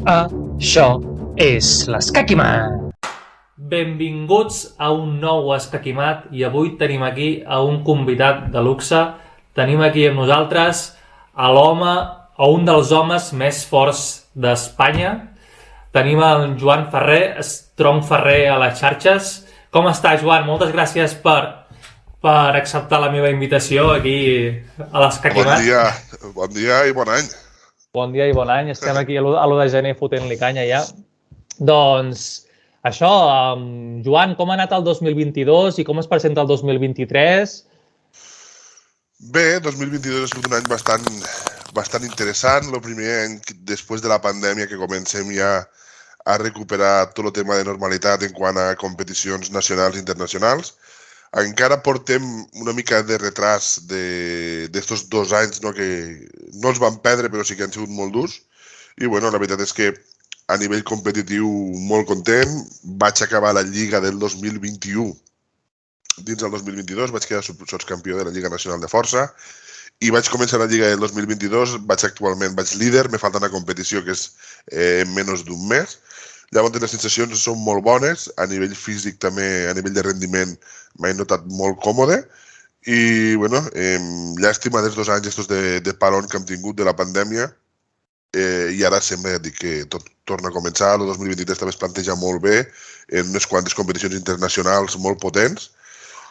Això és l'Escaquimat. Benvinguts a un nou Escaquimat i avui tenim aquí a un convidat de luxe. Tenim aquí amb nosaltres a l'home, o un dels homes més forts d'Espanya. Tenim en Joan Ferrer, Strong Ferrer a les xarxes. Com està, Joan? Moltes gràcies per acceptar la meva invitació aquí a l'Escaquimat. Bon dia i bon any. Bon dia i bon any. Estem aquí a l'1 de gener fotent-li canya ja. Doncs això, Joan, com ha anat el 2022 i com es presenta el 2023? Bé, 2022 ha sigut un any bastant interessant. El primer any després de la pandèmia que comencem ja a recuperar tot el tema de normalitat en quant a competicions nacionals i internacionals. Encara portem una mica de retras d'estos 2 anys, no, que no els van perdre, però sí que han sigut molt durs. I bueno, la veritat és que a nivell competitiu molt content. Vaig acabar la Lliga del 2021. Dins del 2022 vaig quedar sotscampió de la Lliga Nacional de Força i vaig començar la Lliga del 2022. Vaig líder, me falta una competició que és en menys d'un mes. Llavors les sensacions són molt bones, a nivell físic també, a nivell de rendiment m'he notat molt còmode i bueno, llàstima dels 2 anys de parón que hem tingut de la pandèmia i ara sembla que tot torna a començar. El 2023 també es planteja molt bé en unes quantes competicions internacionals molt potents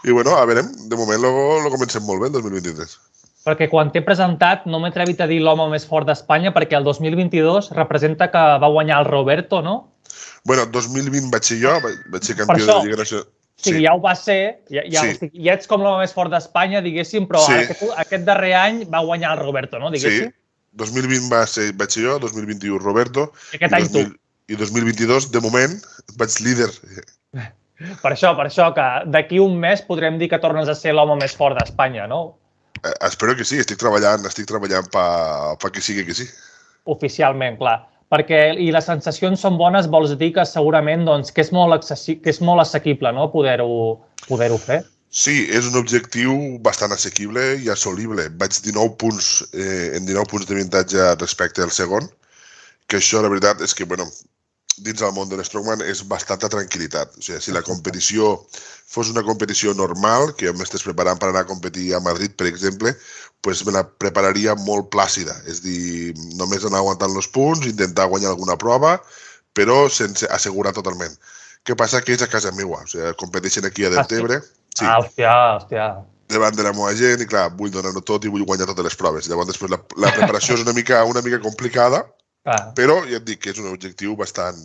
i bueno, a veure, de moment lo comencem molt bé el 2023. Perquè quan t'he presentat no m'he atrevit a dir l'home més fort d'Espanya perquè el 2022 representa que va guanyar el Roberto, no? Bueno, 2020 vaig ser jo, vaig ser campió de la Lliga Nacional. Sí, ja ho va ser, ja ets com l'home més fort d'Espanya, diguéssim, però aquest darrer any va guanyar el Roberto, no? Diguéssim. Sí, 2020 vaig ser jo, 2021 Roberto. I aquest any tu. I 2022, de moment, vaig líder. Per això, que d'aquí un mes podrem dir que tornes a ser l'home més fort d'Espanya, no? Espero que sí, estic treballant per que sigui que sí. Oficialment, clar. Perquè, i les sensacions són bones, vols dir que segurament que és molt assequible, no?, poder-ho fer. Sí, és un objectiu bastant assequible i assolible. Vaig 19 punts, en 19 punts d'avantatge respecte al segon, que això, la veritat, és que, bueno, dins del món de l'Strongman és bastanta tranquil·litat. O sigui, si la competició fos una competició normal, que jo m'estés preparant per anar a competir a Madrid, per exemple, doncs me la prepararia molt plàcida. És dir, només anar aguantant els punts, intentar guanyar alguna prova, però sense assegurar totalment. Què passa? Que és a casa meva. O sigui, competeixen aquí a Deltebre. Sí. Hòstia. Davant de la meva gent i, clar, vull donar-ho tot i vull guanyar totes les proves. Llavors, després, la preparació és una mica complicada, però ja et dic que és un objectiu bastant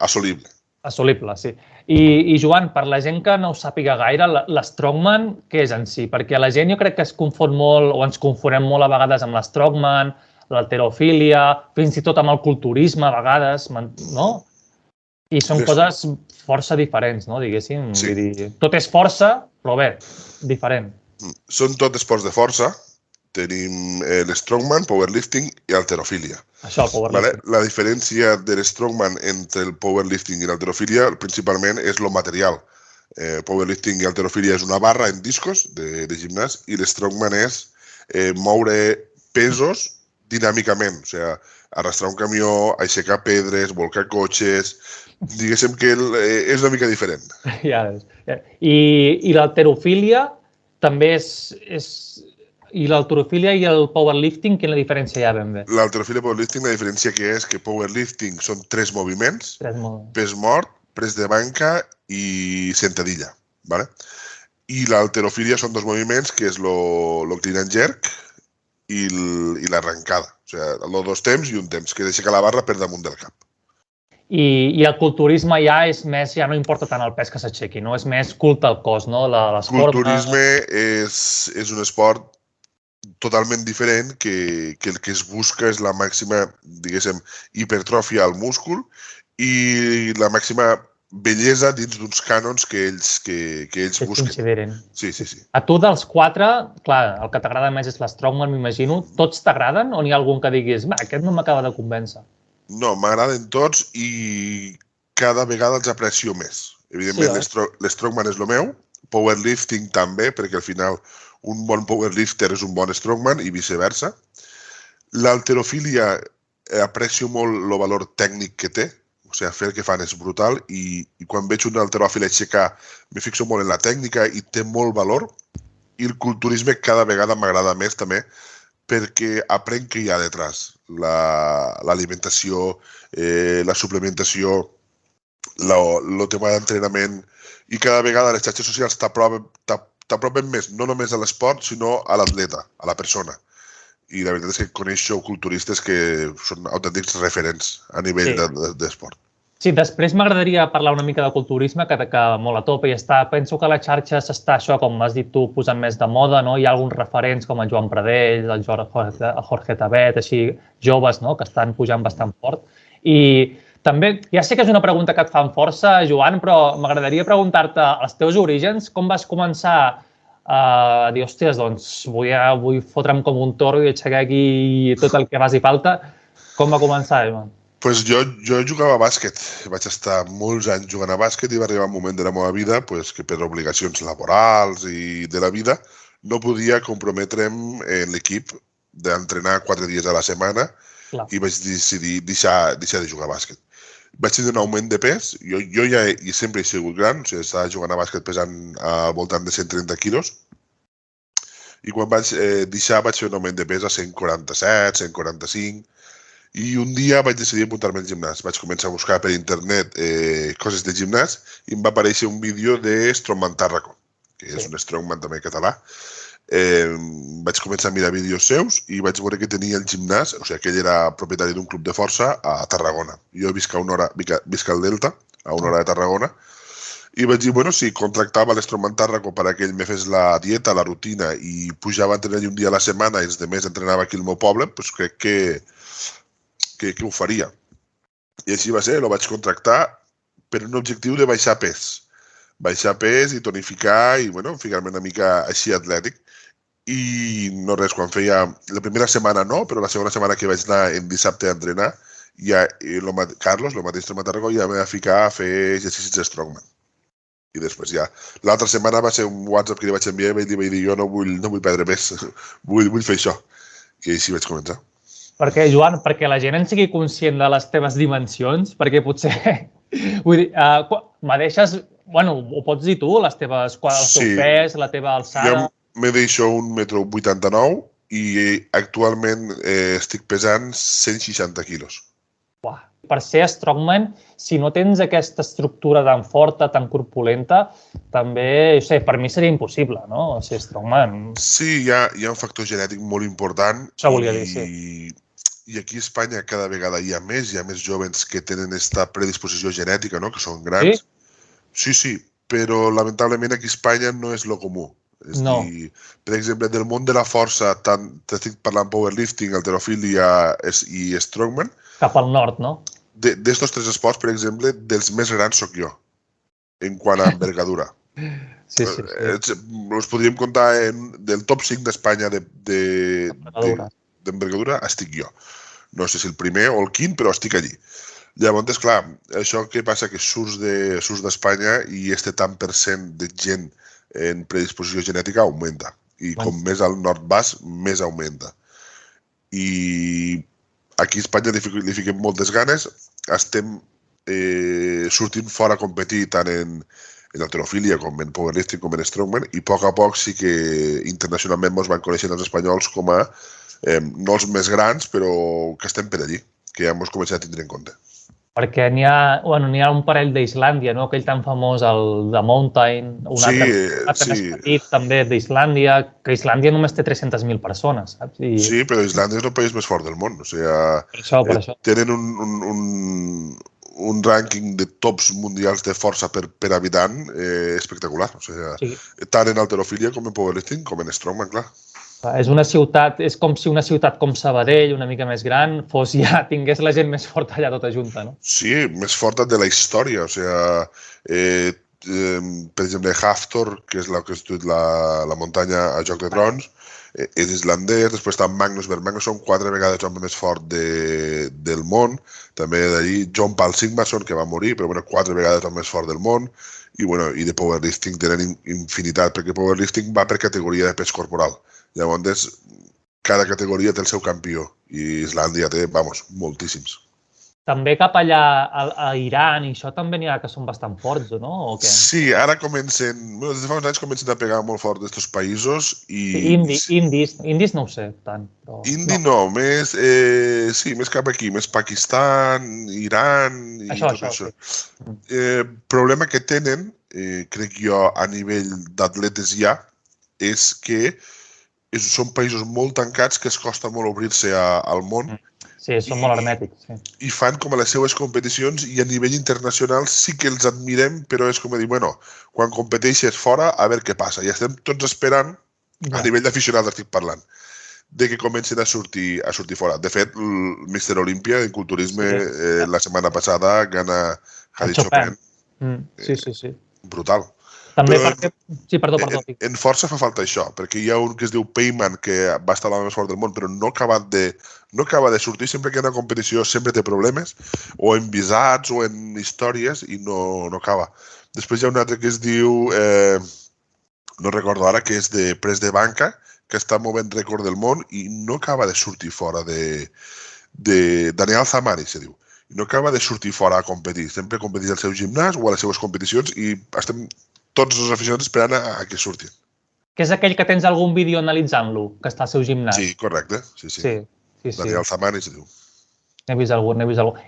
assolible. Assolible, sí. I Joan, per la gent que no ho sàpiga gaire, l'Strongman què és en si? Perquè la gent jo crec que es confon molt, o ens confonem molt a vegades amb l'Strongman, l'halterofília, fins i tot amb el culturisme a vegades, no? I són coses força diferents, no? Diguéssim. Sí. Tot és força, però bé, diferent. Són tot esports de força. Tenim l'Strongman, powerlifting i halterofília. Això, el powerlifting. La diferència de l'Strongman entre el powerlifting i l'halterofília principalment és el material. Powerlifting i halterofília és una barra en discos de gimnàs i l'Strongman és moure pesos dinàmicament. O sigui, arrastrar un camió, aixecar pedres, volcar cotxes. Diguéssim que és una mica diferent. Ja és. I l'halterofília també és... I l'halterofília i el powerlifting, quina diferència hi ha ben bé? L'halterofília i powerlifting, la diferència que és que powerlifting són 3 moviments, pes mort, press de banca i sentadilla. I l'halterofília són 2 moviments, que és el clean and jerk i l'arrencada. O sigui, els 2 temps i un temps, que és aixecar la barra per damunt del cap. I el culturisme ja és més, ja no importa tant el pes que s'aixequi, no? És més culte al cos, no? Culturisme és un esport totalment diferent que el que es busca és la màxima, diguéssim, hipertròfia al múscul i la màxima bellesa dins d'uns cànons que ells busquen. Consideren. Sí. A tu dels 4, clar, el que t'agrada més és l'Strongman, m'imagino. Tots t'agraden o n'hi ha algun que diguis, aquest no m'acaba de convèncer? No, m'agraden tots i cada vegada els aprecio més. Evidentment, l'Strongman és el meu, powerlifting també, perquè al final un bon powerlifter és un bon strongman i viceversa. L'halterofília aprecio molt el valor tècnic que té, o sigui, fer el que fan és brutal i quan veig un halteròfil aixecar me fixo molt en la tècnica i té molt valor i el culturisme cada vegada m'agrada més també perquè aprenc què hi ha detrás, l'alimentació, la suplementació, el tema d'entrenament i cada vegada les xarxes socials t'apropen més, no només a l'esport, sinó a l'atleta, a la persona. I la veritat és que coneixo culturistes que són autèntics referents a nivell d'esport. Sí, després m'agradaria parlar una mica de culturisme, que molt a tope i està. Penso que a les xarxes està això, com has dit tu, posant més de moda, no? Hi ha alguns referents com el Joan Pradell, el Jorge Tabet, així, joves, no?, que estan pujant bastant fort. I també, ja sé que és una pregunta que et fan força, Joan, però m'agradaria preguntar-te els teus orígens, com vas començar a dir, hòsties, doncs vull fotre'm com un toro i aixecar aquí tot el que faci falta. Com va començar, Joan? Pues jo jugava a bàsquet. Vaig estar molts anys jugant a bàsquet i va arribar un moment de la meva vida que per obligacions laborals i de la vida no podia comprometre'm en l'equip d'entrenar 4 dies a la setmana i vaig decidir deixar de jugar a bàsquet. Vaig tenir un augment de pes. Jo ja sempre he sigut gran, o sigui, estava jugant a bàsquet pesant al voltant de 130 quilos i quan vaig deixar vaig fer un augment de pes a 147, 145 i un dia vaig decidir apuntar-me al gimnàs. Vaig començar a buscar per internet coses de gimnàs i em va aparèixer un vídeo de Strongman Tàrraco, que és un strongman també català. Vaig començar a mirar vídeos seus i vaig veure que tenia el gimnàs, o sigui, que ell era propietari d'un club de força a Tarragona. Jo visc al Delta, a una hora de Tarragona, i vaig dir, bueno, si contractava l'Strongman Tàrraco perquè ell me fes la dieta, la rutina i pujava a entrenar un dia a la setmana i els demés entrenava aquí al meu poble, doncs crec que ho faria. I així va ser, el vaig contractar per un objectiu de baixar pes. Baixar pes i tonificar i, bueno, ficar-me una mica així atlètic. I no res, quan feia... La primera setmana no, però la segona setmana que vaig anar en dissabte a entrenar, Carlos, el mateix Strongman Tàrraco, ja em va ficar a fer exercicis de Strongman. I després ja... L'altra setmana va ser un WhatsApp que li vaig enviar i vaig dir, jo no vull perdre pes, vull fer això. I així vaig començar. Perquè, Joan, perquè la gent en sigui conscient de les teves dimensions, perquè potser, vull dir, me deixes, bueno, ho pots dir tu, el teu pes, la teva alçada... Jo me deixo 1,89 m i actualment estic pesant 160 quilos. Uah. Per ser strongman, si no tens aquesta estructura tan forta, tan corpulenta, també, no sé, per mi seria impossible, no?, ser strongman. Sí, hi ha un factor genètic molt important. Això volia dir, sí. I aquí a Espanya cada vegada hi ha més jovens que tenen aquesta predisposició genètica, no?, que són grans. Sí, però lamentablement aquí a Espanya no és lo comú. És dir, per exemple, del món de la força, t'estic parlant powerlifting, halterofília i strongman. Cap al nord, no? D'estos 3 esports, per exemple, dels més grans sóc jo, en quant a envergadura. Sí. Els podríem comptar del top 5 d'Espanya d'envergadura, estic jo. No sé si el primer o el quint, però estic allí. Llavors, clar, això què passa? Que surts d'Espanya i este tant per cent de gent en predisposició genètica augmenta. I com més al nord vas, més augmenta. I aquí a Espanya li fiquem moltes ganes. Estem sortint fora a competir tant en halterofília com en powerlifting com en strongman i a poc sí que internacionalment ens van conèixer els espanyols com a no els més grans, però que estem per allí, que ja ens comencem a tindre en compte. Perquè n'hi ha un parell d'Islàndia, no?, aquell tan famós, el The Mountain, un altre més petit també d'Islàndia, que Islàndia només té 300.000 persones, saps? Sí, però Islàndia és el país més fort del món, o sigui, per això. Tenen un rànquing de tops mundials de força per habitant espectacular, o sigui, tant en halterofília com en powerlifting com en strongman, clar. És com si una ciutat com Sabadell, una mica més gran, tingués la gent més forta allà tota junta, no? Sí, més forta de la història. O sigui, per exemple, Hafthor, que és la muntanya a Joc de Trons, és islandès. Després està Magnus Berg. Magnus són 4 vegades l'home més fort del món. També d'allí John Paul Sigmarsson, que va morir, però 4 vegades l'home més fort del món. I de powerlifting tenen infinitat, perquè powerlifting va per categoria de pes corporal. Llavors, cada categoria té el seu campió i Islàndia té, moltíssims. També cap allà a Iran i això també n'hi ha que són bastant forts, no? O què? Sí, ara comencen, des de fa uns anys comencen a pegar molt fort d'estos països i... Indis no ho sé tant. Però... més, més cap aquí, més Pakistan, Iran i això, tot això. Sí. Problema que tenen, crec jo, a nivell d'atletes ja, és que són països molt tancats que es costa molt obrir-se al món. Sí, són molt hermètics. Sí. I fan com a les seues competicions i a nivell internacional sí que els admirem, però és com a dir, quan competeixes fora, a veure què passa. I estem tots esperant, a nivell d'aficionats estic parlant, de que comencin a sortir fora. De fet, el Mr. Olympia en culturisme la setmana passada gana Hadi Chopin. Sí. Brutal. També però, perquè... Sí, perdó. En força fa falta això, perquè hi ha un que es diu Payman, que va estar l'home més fort del món, però no acaba de sortir. Sempre que hi ha una competició sempre té problemes, o en visats o en històries, i no acaba. Després hi ha un altre que es diu, no recordo ara, que és de pres de banca, que està movent rècord del món i no acaba de sortir fora de Daniel Zamani, se diu. I no acaba de sortir fora a competir. Sempre competeix al seu gimnàs o a les seues competicions i estem tots els aficionats esperant a que surtin. Que és aquell que tens algun vídeo analitzant-lo, que està al seu gimnàs. Sí, correcte. Sí. Daniel Zamani, se diu. N'he vist algun.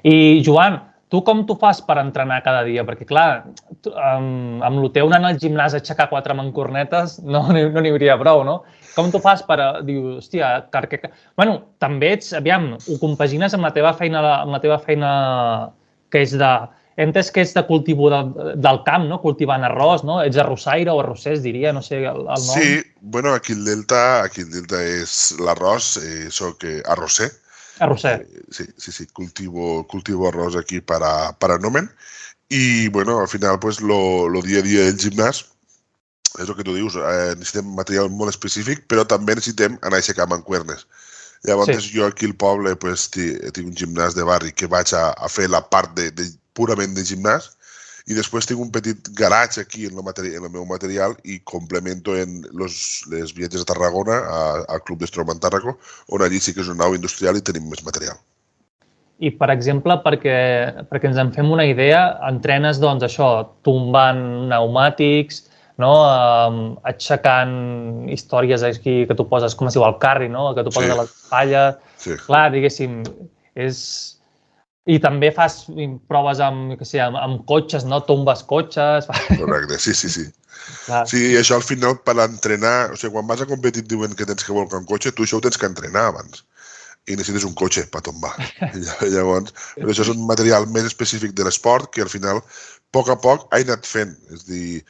I, Joan, tu com t'ho fas per entrenar cada dia? Perquè, clar, amb el teu anant al gimnàs a aixecar 4 mancornetes no n'hi hauria prou, no? Com t'ho fas per dir, hòstia, perquè... Bueno, també ets, aviam, ho compagines amb la teva feina que és de... He entès que ets de cultivo del camp, no? Cultivant arròs, no? Ets arrossaire o arrossers, diria, no sé el nom. Sí, bueno, aquí el Delta és l'arròs, soc arrosser. Arrosser. Sí, cultivo arròs aquí para Nomen. I, bueno, al final, pues, lo dia a dia del gimnàs, és el que tu dius, necessitem material molt específic, però també necessitem anar a aixecar mancuernes. Llavors, jo aquí al poble pues, tinc un gimnàs de barri que vaig a fer la part purament de gimnàs i després tinc un petit garatge aquí en el meu material i complemento en les viatges a Tarragona, al Club d'Strongman Tàrraco, on allí sí que és una nau industrial i tenim més material. I, per exemple, perquè ens en fem una idea, entrenes, doncs, això, tombant pneumàtics, no? Aixecant històries aquí que tu poses, com es diu, al carri, no? Que tu poses a l'espatlla. Sí. Clar, diguéssim, és... I també fas proves amb cotxes, no? Tombes cotxes... Correcte, sí. Clar. Sí, això al final per entrenar... O sigui, quan vas a competir et diuen que tens que volcar un cotxe, tu això ho tens que entrenar abans. I necessites un cotxe per tombar. Llavors, però això és un material més específic de l'esport que al final, a poc he anat fent. És a dir,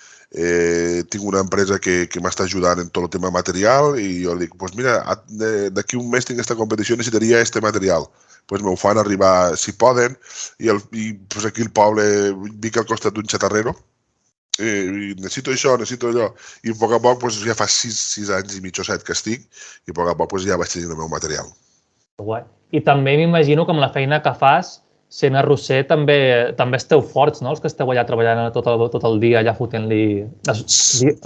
tinc una empresa que m'està ajudant en tot el tema material i jo dic, doncs mira, d'aquí un mes tinc aquesta competició, necessitaria este material. Doncs m'ho fan arribar, si poden, i aquí al poble vic al costat d'un xatarrero, i necessito això, necessito allò, i a poc ja fa 6 anys i mig o 7 que estic, i a poc ja vaig tenir el meu material. Guai. I també m'imagino que amb la feina que fas, sent arrosser, també esteu forts, no? Els que esteu allà treballant tot el dia, allà fotent-li...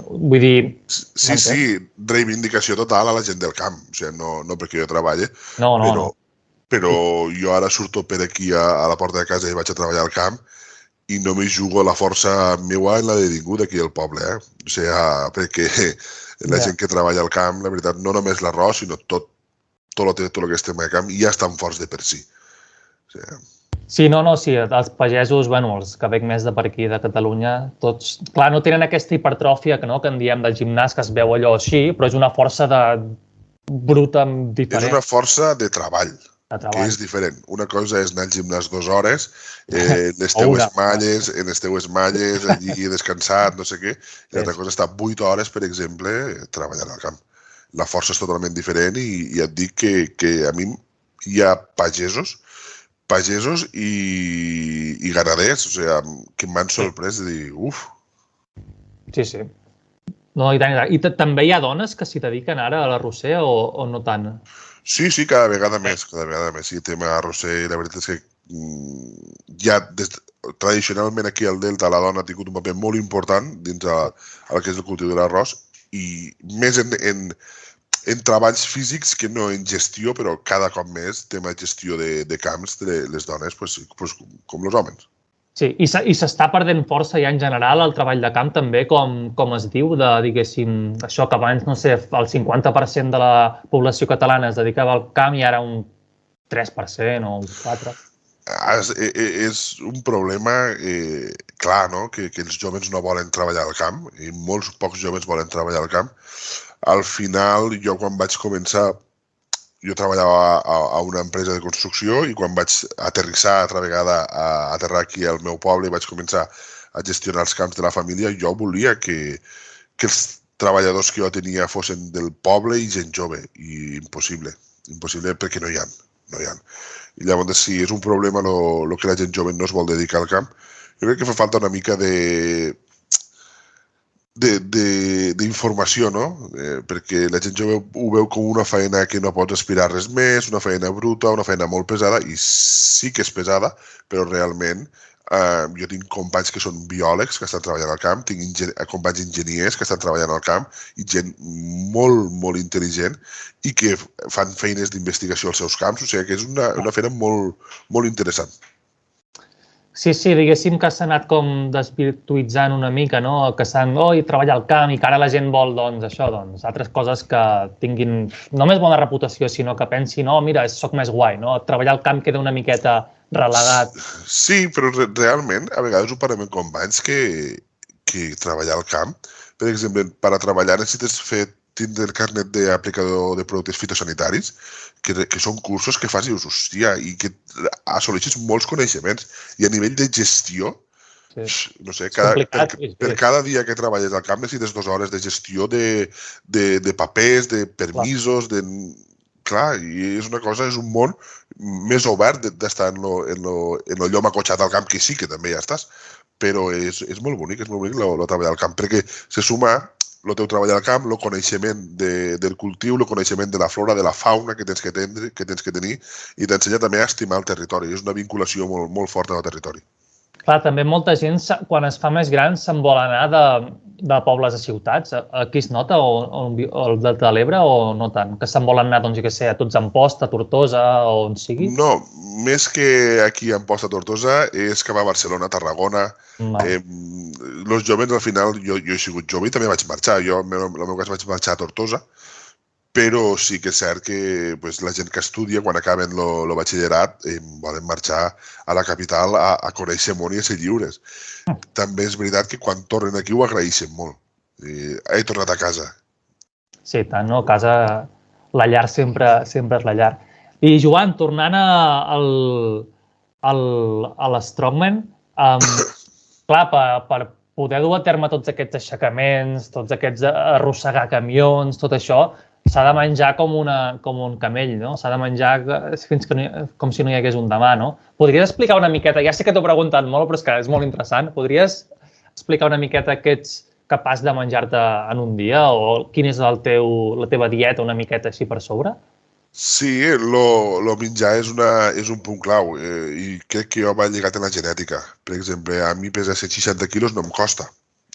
Vull dir... Sí, reivindicació total a la gent del camp. O sigui, no perquè jo treballe, però jo ara surto per aquí a la porta de casa i vaig a treballar al camp i no me jugo la força meua en la de ningú d'aquí al poble, O sigui, perquè la gent que treballa al camp, la veritat, no només l'arròs, sinó tot el que estem al camp, ja estan forts de per si. Sí, els pagesos, els que veig més de per aquí, de Catalunya, tots, clar, no tenen aquesta hipertròfia que en diem del gimnàs, que es veu allò així, però és una força bruta diferent. És una força de treball. Que és diferent. Una cosa és anar al gimnàs 2 hores, les teues malles, allí descansat, no sé què, i l'altra cosa és estar 8 hores, per exemple, treballant al camp. La força és totalment diferent i et dic que a mi hi ha pagesos i ganaders, o sigui, que m'han sorprès de dir, uf. Sí. No, i tant. I també hi ha dones que s'hi dediquen ara a l'arrosser o no tant? Sí, cada vegada més. Sí, el tema arrosser, la veritat és que ja tradicionalment aquí al Delta la dona ha tingut un paper molt important dins el que és el cultiu de l'arròs i més en en treballs físics que no en gestió, però cada cop més tema de gestió de camps de les dones, pues, com els homes. Sí, i s'està perdent força ja en general el treball de camp també, com es diu, de, diguéssim, això que abans, no sé, el 50% de la població catalana es dedicava al camp i ara un 3% o un 4%. És un problema clar, no? Que els joves no volen treballar al camp i molts pocs joves volen treballar al camp. Al final, jo quan vaig començar, jo treballava a una empresa de construcció i quan vaig aterrissar altra vegada a aterrar aquí al meu poble i vaig començar a gestionar els camps de la família, jo volia que els treballadors que jo tenia fossin del poble i gent jove, i impossible perquè no hi ha. I llavors, si és un problema el que la gent jove no es vol dedicar al camp, jo crec que fa falta una mica d'informació, no? Perquè la gent jove ho veu com una feina que no pots aspirar res més, una feina bruta, una feina molt pesada, i sí que és pesada, però realment jo tinc companys que són biòlegs que estan treballant al camp, tinc companys enginyers que estan treballant al camp i gent molt, molt intel·ligent i que fan feines d'investigació als seus camps, o sigui que és una feina molt, molt interessant. Sí, diguéssim que s'ha anat com desvirtualitzant una mica, no? Que treballar al camp i que ara la gent vol, altres coses que tinguin no més bona reputació, sinó que pensi, no, mira, soc més guai, no? Treballar al camp queda una miqueta relegat. Sí, però realment, a vegades ho parlem amb companys que treballar al camp, per exemple, per a treballar necessites tindre el carnet d'aplicador de productes fitosanitaris, que són cursos que fas i dius, hòstia, i que assoleixes molts coneixements. I a nivell de gestió, no sé, per cada dia que treballes al camp necessites 2 hores de gestió de papers, de permisos, clar, i és una cosa, és un món més obert d'estar en el llom acotxat al camp, que sí que també ja estàs, però és molt bonic el treballar al camp, perquè se suma el teu treball al camp, el coneixement del cultiu, el coneixement de la flora, de la fauna que tens que tenir, i t'ensenya també a estimar el territori. És una vinculació molt, molt forta al territori. Clar, també molta gent, quan es fa més gran, se'n vol anar de pobles a ciutats. Aquí es nota, o el Delta de l'Ebre, o no tant? Que se'n volen anar, doncs, jo què sé, a Tots Amposta, a Tortosa, o on sigui? No, més que aquí a Amposta, a Tortosa, és cap a Barcelona, a Tarragona. Els joves, al final, jo he sigut jove i també vaig marxar. Jo, en el meu cas, vaig marxar a Tortosa, però sí que és cert que la gent que estudia, quan acaben el batxillerat, volen marxar a la capital a conèixer món i a ser lliures. També és veritat que quan tornen aquí ho agraeixen molt. He tornat a casa. Sí, tant, no? Casa, la llar sempre és la llar. I Joan, tornant a l'Strongman, clar, per poder dur a terme tots aquests aixecaments, tots aquests arrossegar camions, tot això, s'ha de menjar com un camell, no? S'ha de menjar com si no hi hagués un demà, no? Podries explicar una miqueta, ja sé que t'ho he preguntat molt, però és que és molt interessant, podries explicar una miqueta què ets capaç de menjar-te en un dia o quina és la teva dieta una miqueta així per sobre? Sí, el menjar és un punt clau i crec que jo va lligat en la genètica. Per exemple, a mi pesar 160 quilos no em costa.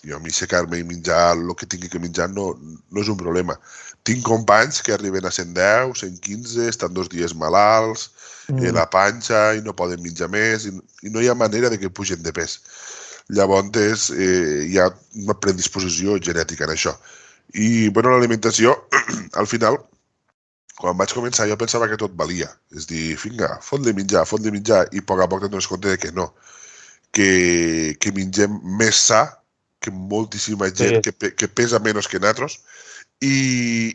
Jo a mi aixecar-me i menjar el que tingui que menjar no és un problema. Tinc companys que arriben a 110, 115, estan 2 dies malalts, la panxa i no poden menjar més i no hi ha manera de que pugen de pes. Llavors hi ha una predisposició genètica en això. I l'alimentació, al final, quan vaig començar jo pensava que tot valia. És dir, vinga, fot-li menjar, i a poc te'n dones compte que no. Que mengem més sa que moltíssima gent que pesa menys que nosaltres i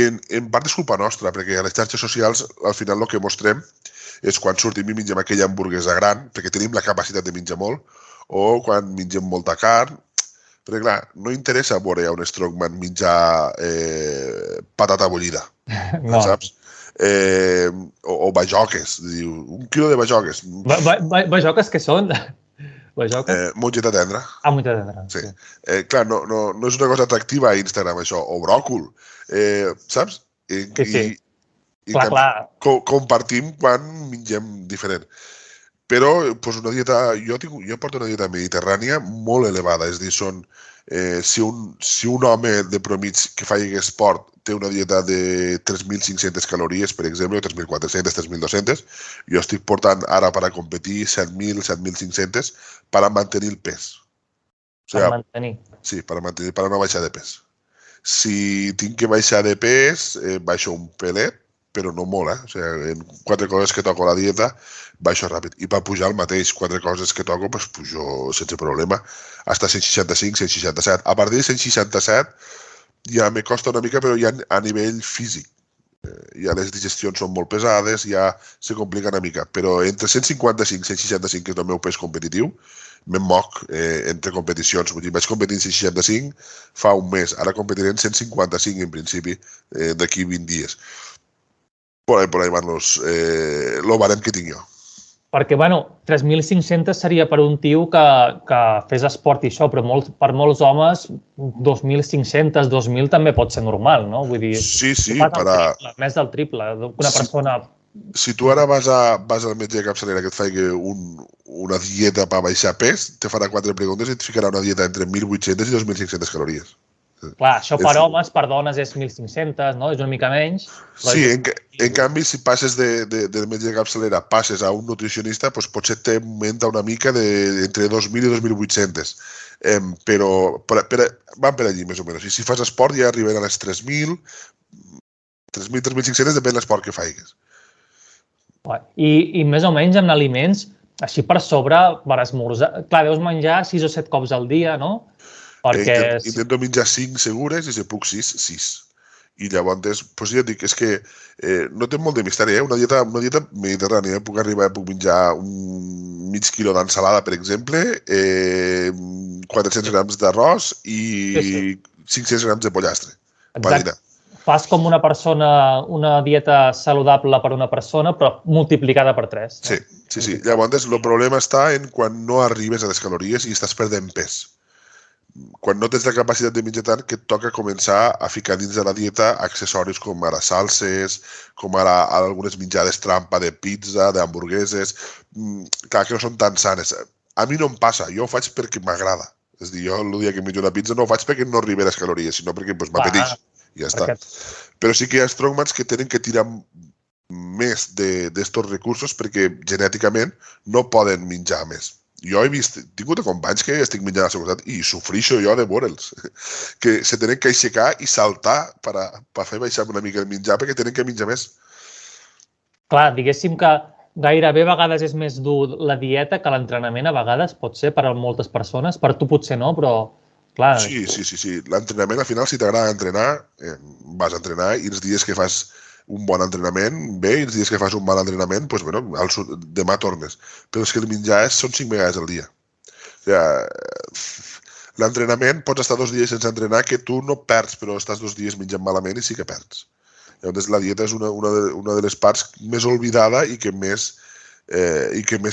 en part és culpa nostra, perquè a les xarxes socials al final el que mostrem és quan sortim i mengem aquella hamburguesa gran, perquè tenim la capacitat de menjar molt, o quan mengem molta carn, perquè clar, no interessa veure a un strongman menjar patata bullida, saps? O bajoques, 1 quilo de bajoques. Bajoques què són? Mongeta tendra. Mongeta tendra. Sí. Clar, no és una cosa atractiva a Instagram, això, o bròcol, saps? Sí. Clar. Compartim quan mengem diferent. Però una dieta, jo porto una dieta mediterrània molt elevada, és a dir, són, si un home de promig que faci esport té una dieta de 3.500 calories, per exemple, o 3.400, 3.200, jo estic portant ara per a competir 7.000, 7.500 per a mantenir el pes. Per mantenir. Sí, per a mantenir, per a no baixar de pes. Si tinc que baixar de pes, baixo un pelet, però no molt, O sigui, en 4 coses que toco a la dieta, baixo ràpid. I per pujar el mateix, 4 coses que toco, doncs pujo sense problema, hasta 165, 167. A partir de 167 ja me costa una mica, però ja a nivell físic. Ja les digestions són molt pesades, ja se complica una mica. Però entre 155 i 165, que és el meu pes competitiu, me'n moc entre competicions. Vull dir, vaig competir en 165 fa un mes, ara competiré en 155 en principi d'aquí 20 dies. Por ahí van lo barem que tinc jo. Perquè, 3.500 seria per un tio que fes esport i això, però per molts homes 2.500, 2.000 també pot ser normal, no? Vull dir, sí, més del triple, una persona... Si tu ara vas al metge de capçalera que et faci una dieta per baixar pes, te farà 4 preguntes i et ficarà una dieta entre 1.800 i 2.500 calories. Clar, això per homes, per dones és 1.500, no? És una mica menys. Sí, en canvi, si passes del metge de capçalera, passes a un nutricionista, doncs potser t'augmenta una mica entre 2.000 i 2.800. Però van per allí, més o menys. I si fas esport ja arriben a les 3.000, 3.500, depèn de l'esport que faigues. I més o menys amb aliments, així per sobre, per esmorzar... Clar, deus menjar 6 o 7 cops al dia, no? Intento menjar 5 segures i si puc 6. I llavors, ja et dic, és que no té molt de misteri, una dieta mediterrània. Puc menjar un mig quilo d'ensalada, per exemple, 400 grams d'arròs i 500 grams de pollastre. Exacte. Fas com una dieta saludable per una persona, però multiplicada per 3. Sí. Llavors, el problema està en quan no arribes a les calories i estàs perdent pes. Quan no tens la capacitat de menjar tant, que et toca començar a ficar dins de la dieta accessoris com ara salses, com ara algunes menjades trampa de pizza, d'hamburgueses, clar que no són tan sanes. A mi no em passa, jo ho faig perquè m'agrada. És a dir, jo el dia que menjo una pizza no ho faig perquè no arribi a les calories, sinó perquè m'apeteix. I ja està. Però sí que hi ha strongmans que tenen que tirar més d'estos recursos perquè genèticament no poden menjar més. Jo he tingut companys que estic menjant a la seguretat i sofrixo jo de veure'ls, que se tenen que aixecar i saltar per fer baixar una mica el menjar perquè tenen que menjar més. Clar, diguéssim que gairebé a vegades és més dur la dieta que l'entrenament, a vegades pot ser per a moltes persones, per tu potser no, però clar... Sí. L'entrenament, al final, si t'agrada entrenar, vas a entrenar i els dies que fas un bon entrenament, bé, i els dies que fas un mal entrenament, doncs, demà tornes. Però és que el menjar són 5 vegades al dia. O sigui, l'entrenament pots estar 2 dies sense entrenar que tu no perds, però estàs 2 dies menjant malament i sí que perds. Llavors, la dieta és una de les parts més oblidada i que més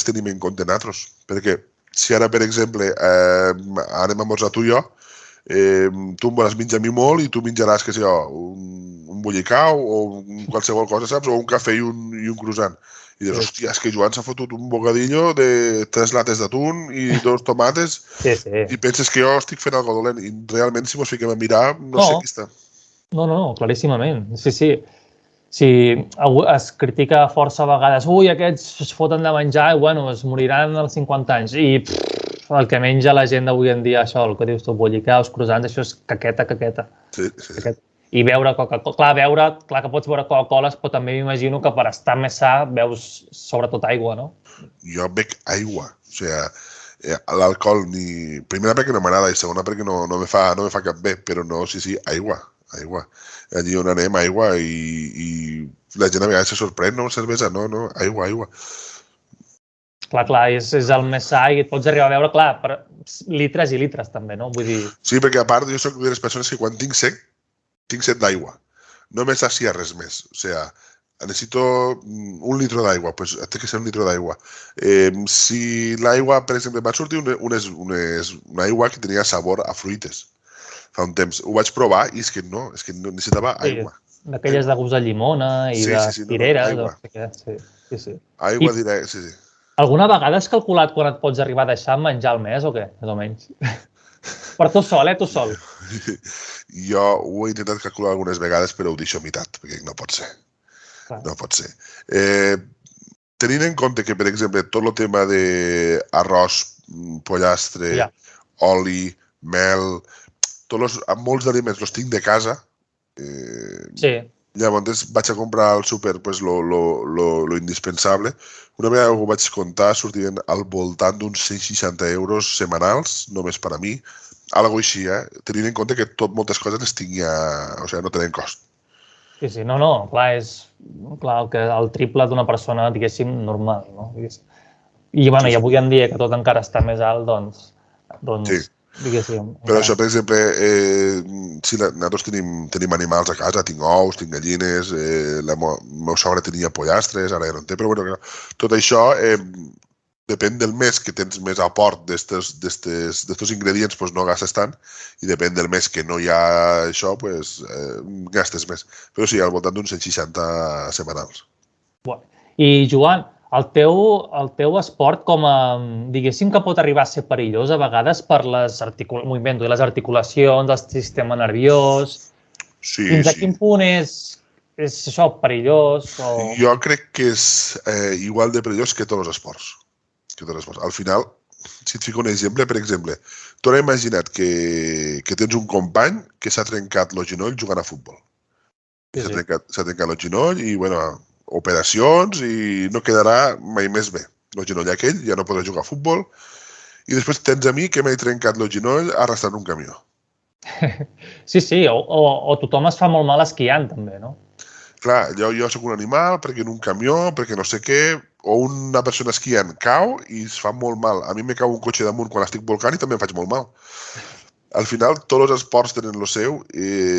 tenim en compte nosaltres. Perquè si ara, per exemple, anem a esmorzar tu i jo, tu em vas menjar a mi molt i tu menjaràs, què sé jo, un bollicau o qualsevol cosa, saps? O un cafè i un croissant. I dius, hòstia, és que Joan s'ha fotut un bocadillo de 3 lates d'atún i 2 tomates i penses que jo estic fent algo dolent. I realment, si mos fiquem a mirar, no sé qui està. No, claríssimament. Sí. Si es critica força a vegades, aquests es foten de menjar i, es moriran als 50 anys. I el que menja la gent d'avui en dia, això, el que dius tu, bollicaus, croissants, això és caqueta. Sí. I beure Coca-Cola, clar que pots beure Coca-Cola, però també m'imagino que per estar més sa beus sobretot aigua, no? Jo bec aigua, o sigui, l'alcohol primera perquè no m'agrada i segona perquè no me fa cap bé, però no, sí, aigua. Allí on anem, aigua, i la gent a vegades se sorprèn, no? Cervesa, no, aigua. Clar, és el més sa i et pots arribar a veure, clar, per litres i litres també, no? Vull dir... Sí, perquè a part jo soc de les persones que quan tinc set d'aigua. No me sacia res més. O sigui, necessito 1 litre d'aigua, doncs té que ser 1 litre d'aigua. Si l'aigua, per exemple, va sortir una aigua que tenia sabor a fruites fa un temps. Ho vaig provar i és que necessitava aigua. D'aquelles de gust de llimona i de cireres. Aigua. Sí. Aigua directa, sí. Alguna vegada has calculat quan et pots arribar a deixar menjar al mes o què, més o menys? Per tu sol, tu sol. Jo ho he intentat calcular algunes vegades, però ho deixo a meitat, perquè no pot ser. Clar. No pot ser. Tenint en compte que, per exemple, tot el tema d'arròs, pollastre, oli, mel, molts d'aliments els tinc de casa. Sí. Llavors vaig a comprar al súper lo indispensable. Una vegada ho vaig comptar, sortien al voltant d'uns 160 euros setmanals, només per a mi. Algo així, tenint en compte que moltes coses les tinc ja... O sigui, no tenen cost. Sí, no, clar, és el triple d'una persona, diguéssim, normal, no? I avui en dia, que tot encara està més alt, doncs diguéssim... Però això, per exemple, si nosaltres tenim animals a casa, tinc ous, tinc gallines, el meu sogre tenia pollastres, ara ja no en té, però bueno, tot això depèn del mes que tens més aport d'estos ingredients, doncs no gastes tant, i depèn del mes que no hi ha això, doncs gastes més. Però sí, al voltant d'uns 160 setmanals. I Joan, el teu esport, diguéssim que pot arribar a ser perillós a vegades per les articulacions, el sistema nerviós. Fins a quin punt és això perillós? Jo crec que és igual de perillós que tots els esports. Al final, si et fico un exemple, per exemple, tu ara imagina't que tens un company que s'ha trencat el genoll jugant a futbol. S'ha trencat el genoll i, bueno, operacions i no quedarà mai més bé. El genoll aquell ja no podrà jugar a futbol i després tens a mi que m'he trencat el genoll arrastrant un camió. Sí, o tothom es fa molt mal esquiant també, no? Clar, jo soc un animal perquè en un camió, perquè no sé què, o una persona esquiant cau i es fa molt mal. A mi me cau un cotxe damunt quan estic volcant i també em faig molt mal. Al final, tots els esports tenen el seu.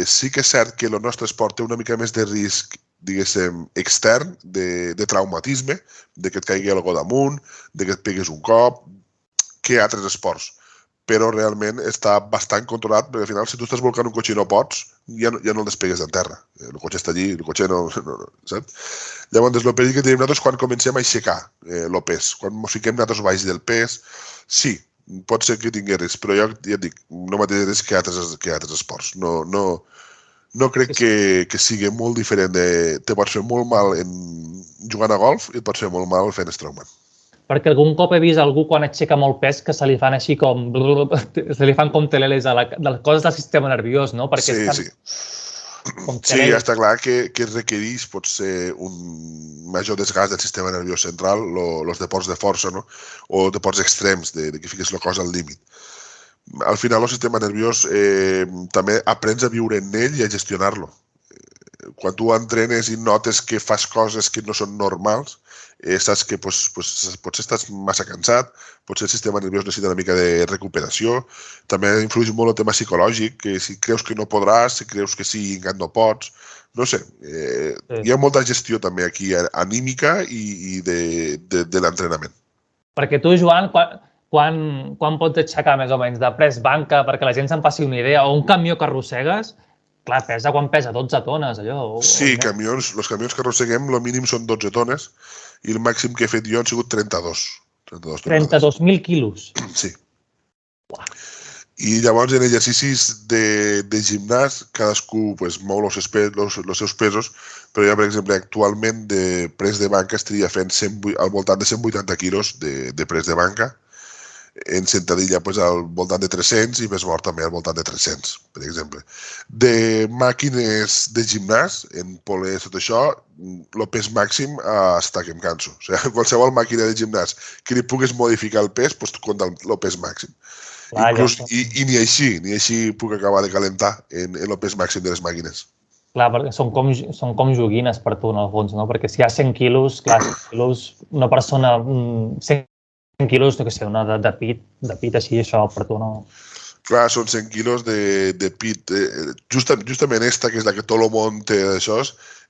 Sí que és cert que el nostre esport té una mica més de risc, diguéssim, extern, de traumatisme, de que et caigui algú damunt, de que et peguis un cop, que altres esports. Però realment està bastant controlat, perquè al final, si tu estàs volcant un cotxe i no pots, ja no el despegues d'en terra. El cotxe està allí, el cotxe no saps? Llavors, el perill que tenim nosaltres quan comencem a aixecar el pes, quan ens fiquem nosaltres baix del pes, sí, pot ser que tingui risc, però jo ja et dic, no mateix risc que altres esports. No crec que sigui molt diferent. Te pots fer molt mal jugant a golf i et pots fer molt mal fent strongman. Perquè algun cop he vist algú quan aixeca molt pes que se li fan així com... se li fan com teleles a les coses del sistema nerviós, no? Sí. Sí, està clar que requereix potser un major desgast del sistema nerviós central, els deports de força, no? O deports extrems, de que fiques la cosa al límit. Al final, el sistema nerviós també aprens a viure en ell i a gestionar-lo. Quan tu entrenes i notes que fas coses que no són normals, saps que potser estàs massa cansat, potser el sistema nerviós necessita una mica de recuperació. També influeix molt el tema psicològic, que si creus que no podràs, si creus que sí i encara no pots, no sé. Hi ha molta gestió també aquí anímica i de l'entrenament. Perquè tu, Joan, quan pots aixecar més o menys de press banca, perquè la gent se'n faci una idea, o un camió que arrossegues, clar, pesa quan pesa 12 tones, allò. Sí, els camions que arrosseguem, el mínim són 12 tones, i el màxim que he fet jo han sigut 32. 32.000 quilos? Sí. I llavors en exercicis de gimnàs cadascú mou els seus pesos, però jo, per exemple, actualment de press de banca estaria fent al voltant de 180 quilos de press de banca, en sentadilla al voltant de 300 i més mort també al voltant de 300, per exemple. De màquines de gimnàs, en polers, tot això, el pes màxim està que em canso. O sigui, qualsevol màquina de gimnàs que li puguis modificar el pes, compta el pes màxim. I ni així puc acabar de calentar en el pes màxim de les màquines. Clar, perquè són com joguines per tu, en el fons, no? Perquè si hi ha 100 quilos, clar, 100 quilos, una persona... 100 quilos, no sé, una de pit així, això per tu no... Clar, són 100 quilos de pit. Justament esta, que és la que tot el món té d'això,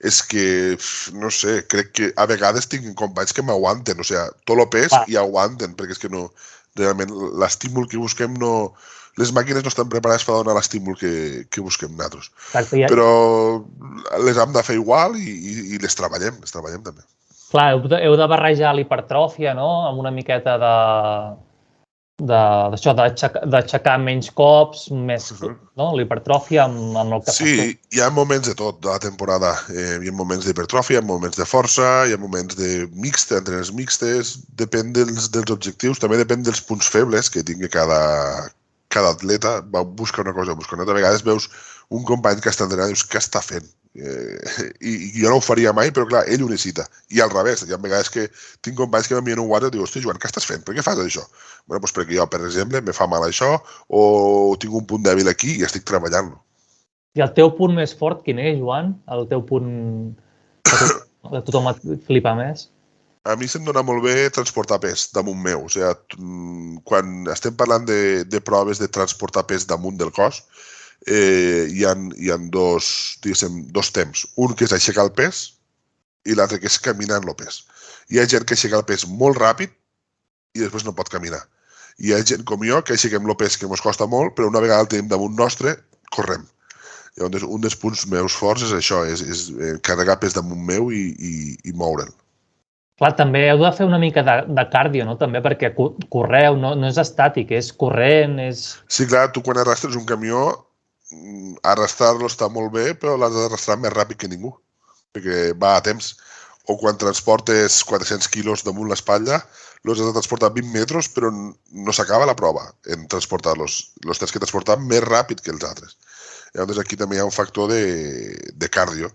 és que, no sé, crec que a vegades tinc companys que m'aguanten, o sigui, tot el pes i aguanten, perquè és que no... Realment, l'estímul que busquem no... Les màquines no estan preparades per donar l'estímul que busquem nosaltres. Però les hem de fer igual i les treballem també. Clar, heu de barrejar l'hipertròfia, no?, amb una miqueta d'aixecar menys cops, més, no?, l'hipertròfia amb el que fas tu. Sí, hi ha moments de tot de la temporada. Hi ha moments d'hipertròfia, hi ha moments de força, hi ha moments de mixta, entrenes mixtes, depèn dels objectius, també depèn dels punts febles que tingui cada atleta, va buscar una cosa, buscar una altra. A vegades veus un company que està entrenant i dius, què està fent? I jo no ho faria mai, però clar, ell ho necessita. I al revés, hi ha vegades que tinc companys que m'envien un WhatsApp i diu, hosti, Joan, què estàs fent? Per què fas això? Bueno, doncs perquè jo, per exemple, me fa mal això o tinc un punt dèbil aquí i estic treballant-lo. I el teu punt més fort quin és, Joan? El teu punt que tothom et flipa més? A mi se'm dona molt bé transportar pes damunt meu. O sigui, quan estem parlant de proves de transportar pes damunt del cos, hi ha dos temps. Un que és aixecar el pes i l'altre que és caminar en el pes. Hi ha gent que aixeca el pes molt ràpid i després no pot caminar. Hi ha gent com jo que aixequem el pes que ens costa molt, però una vegada el tenim damunt nostre, correm. Llavors, un dels punts meus forts és això, és carregar pes damunt meu i moure'l. Clar, també heu de fer una mica de càrdio, no?, també, perquè correu, no és estàtic, és corrent, és... Sí, clar, tu quan arrastres un camió, arrastrar-lo està molt bé, però l'has d'arrastrar més ràpid que ningú, perquè va a temps. O quan transportes 400 quilos damunt l'espatlla, los has de transportar 20 metres, però no s'acaba la prova en transportar-los. Los tens que transportar més ràpid que els altres. Llavors aquí també hi ha un factor de càrdio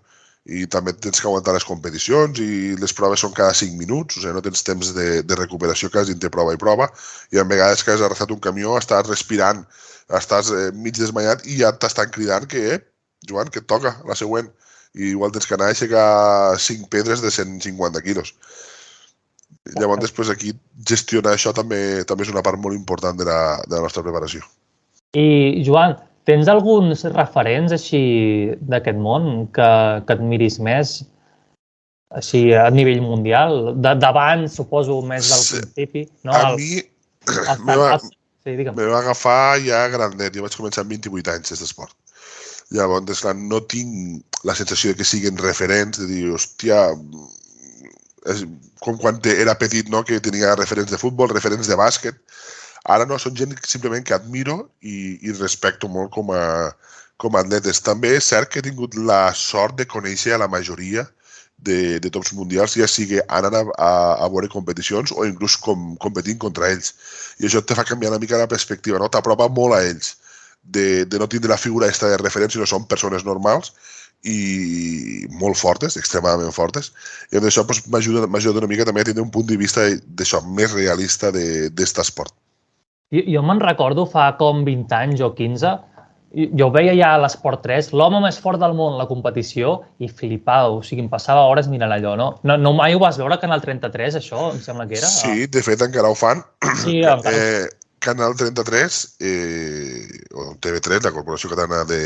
i també tens que aguantar les competicions i les proves són cada 5 minuts, o sigui, no tens temps de recuperació quasi entre prova i prova, i en vegades que has arrastat un camió estàs respirant, estàs mig desmaiat i ja t'estan cridant que, Joan, que et toca la següent, i igual tens que anar a aixecar 5 pedres de 150 quilos. Llavors després aquí gestionar això també és una part molt important de la nostra preparació. I, Joan, tens alguns referents així d'aquest món que admiris més, així a nivell mundial? D'abans, suposo, més del principi? No? A mi me va agafar ja grandet. Jo vaig començar amb 28 anys d'aquest esport. Llavors, clar, no tinc la sensació que siguin referents, de dir, hòstia, com quan era petit, no?, que tenia referents de futbol, referents de bàsquet. Ara no, són gent simplement que admiro i respecto molt com a atletes. També és cert que he tingut la sort de conèixer a la majoria de tops mundials, ja sigui anant a veure competicions o inclús competint contra ells. I això te fa canviar una mica la perspectiva, no? T'apropa molt a ells, de no tindre la figura aquesta de referència, sinó són persones normals i molt fortes, extremadament fortes. I amb això m'ajuda una mica també a tindre un punt de vista d'això, més realista d'aquest esport. Jo me'n recordo fa com 20 anys o 15, jo veia ja a l'Esport 3, l'home més fort del món, la competició, i flipava, o sigui, em passava hores mirant allò, no? No mai ho vas veure a Canal 33, això, em sembla que era? Sí, de fet encara ho fan. Sí, encara. Canal 33, o TV3, la Corporació Catalana de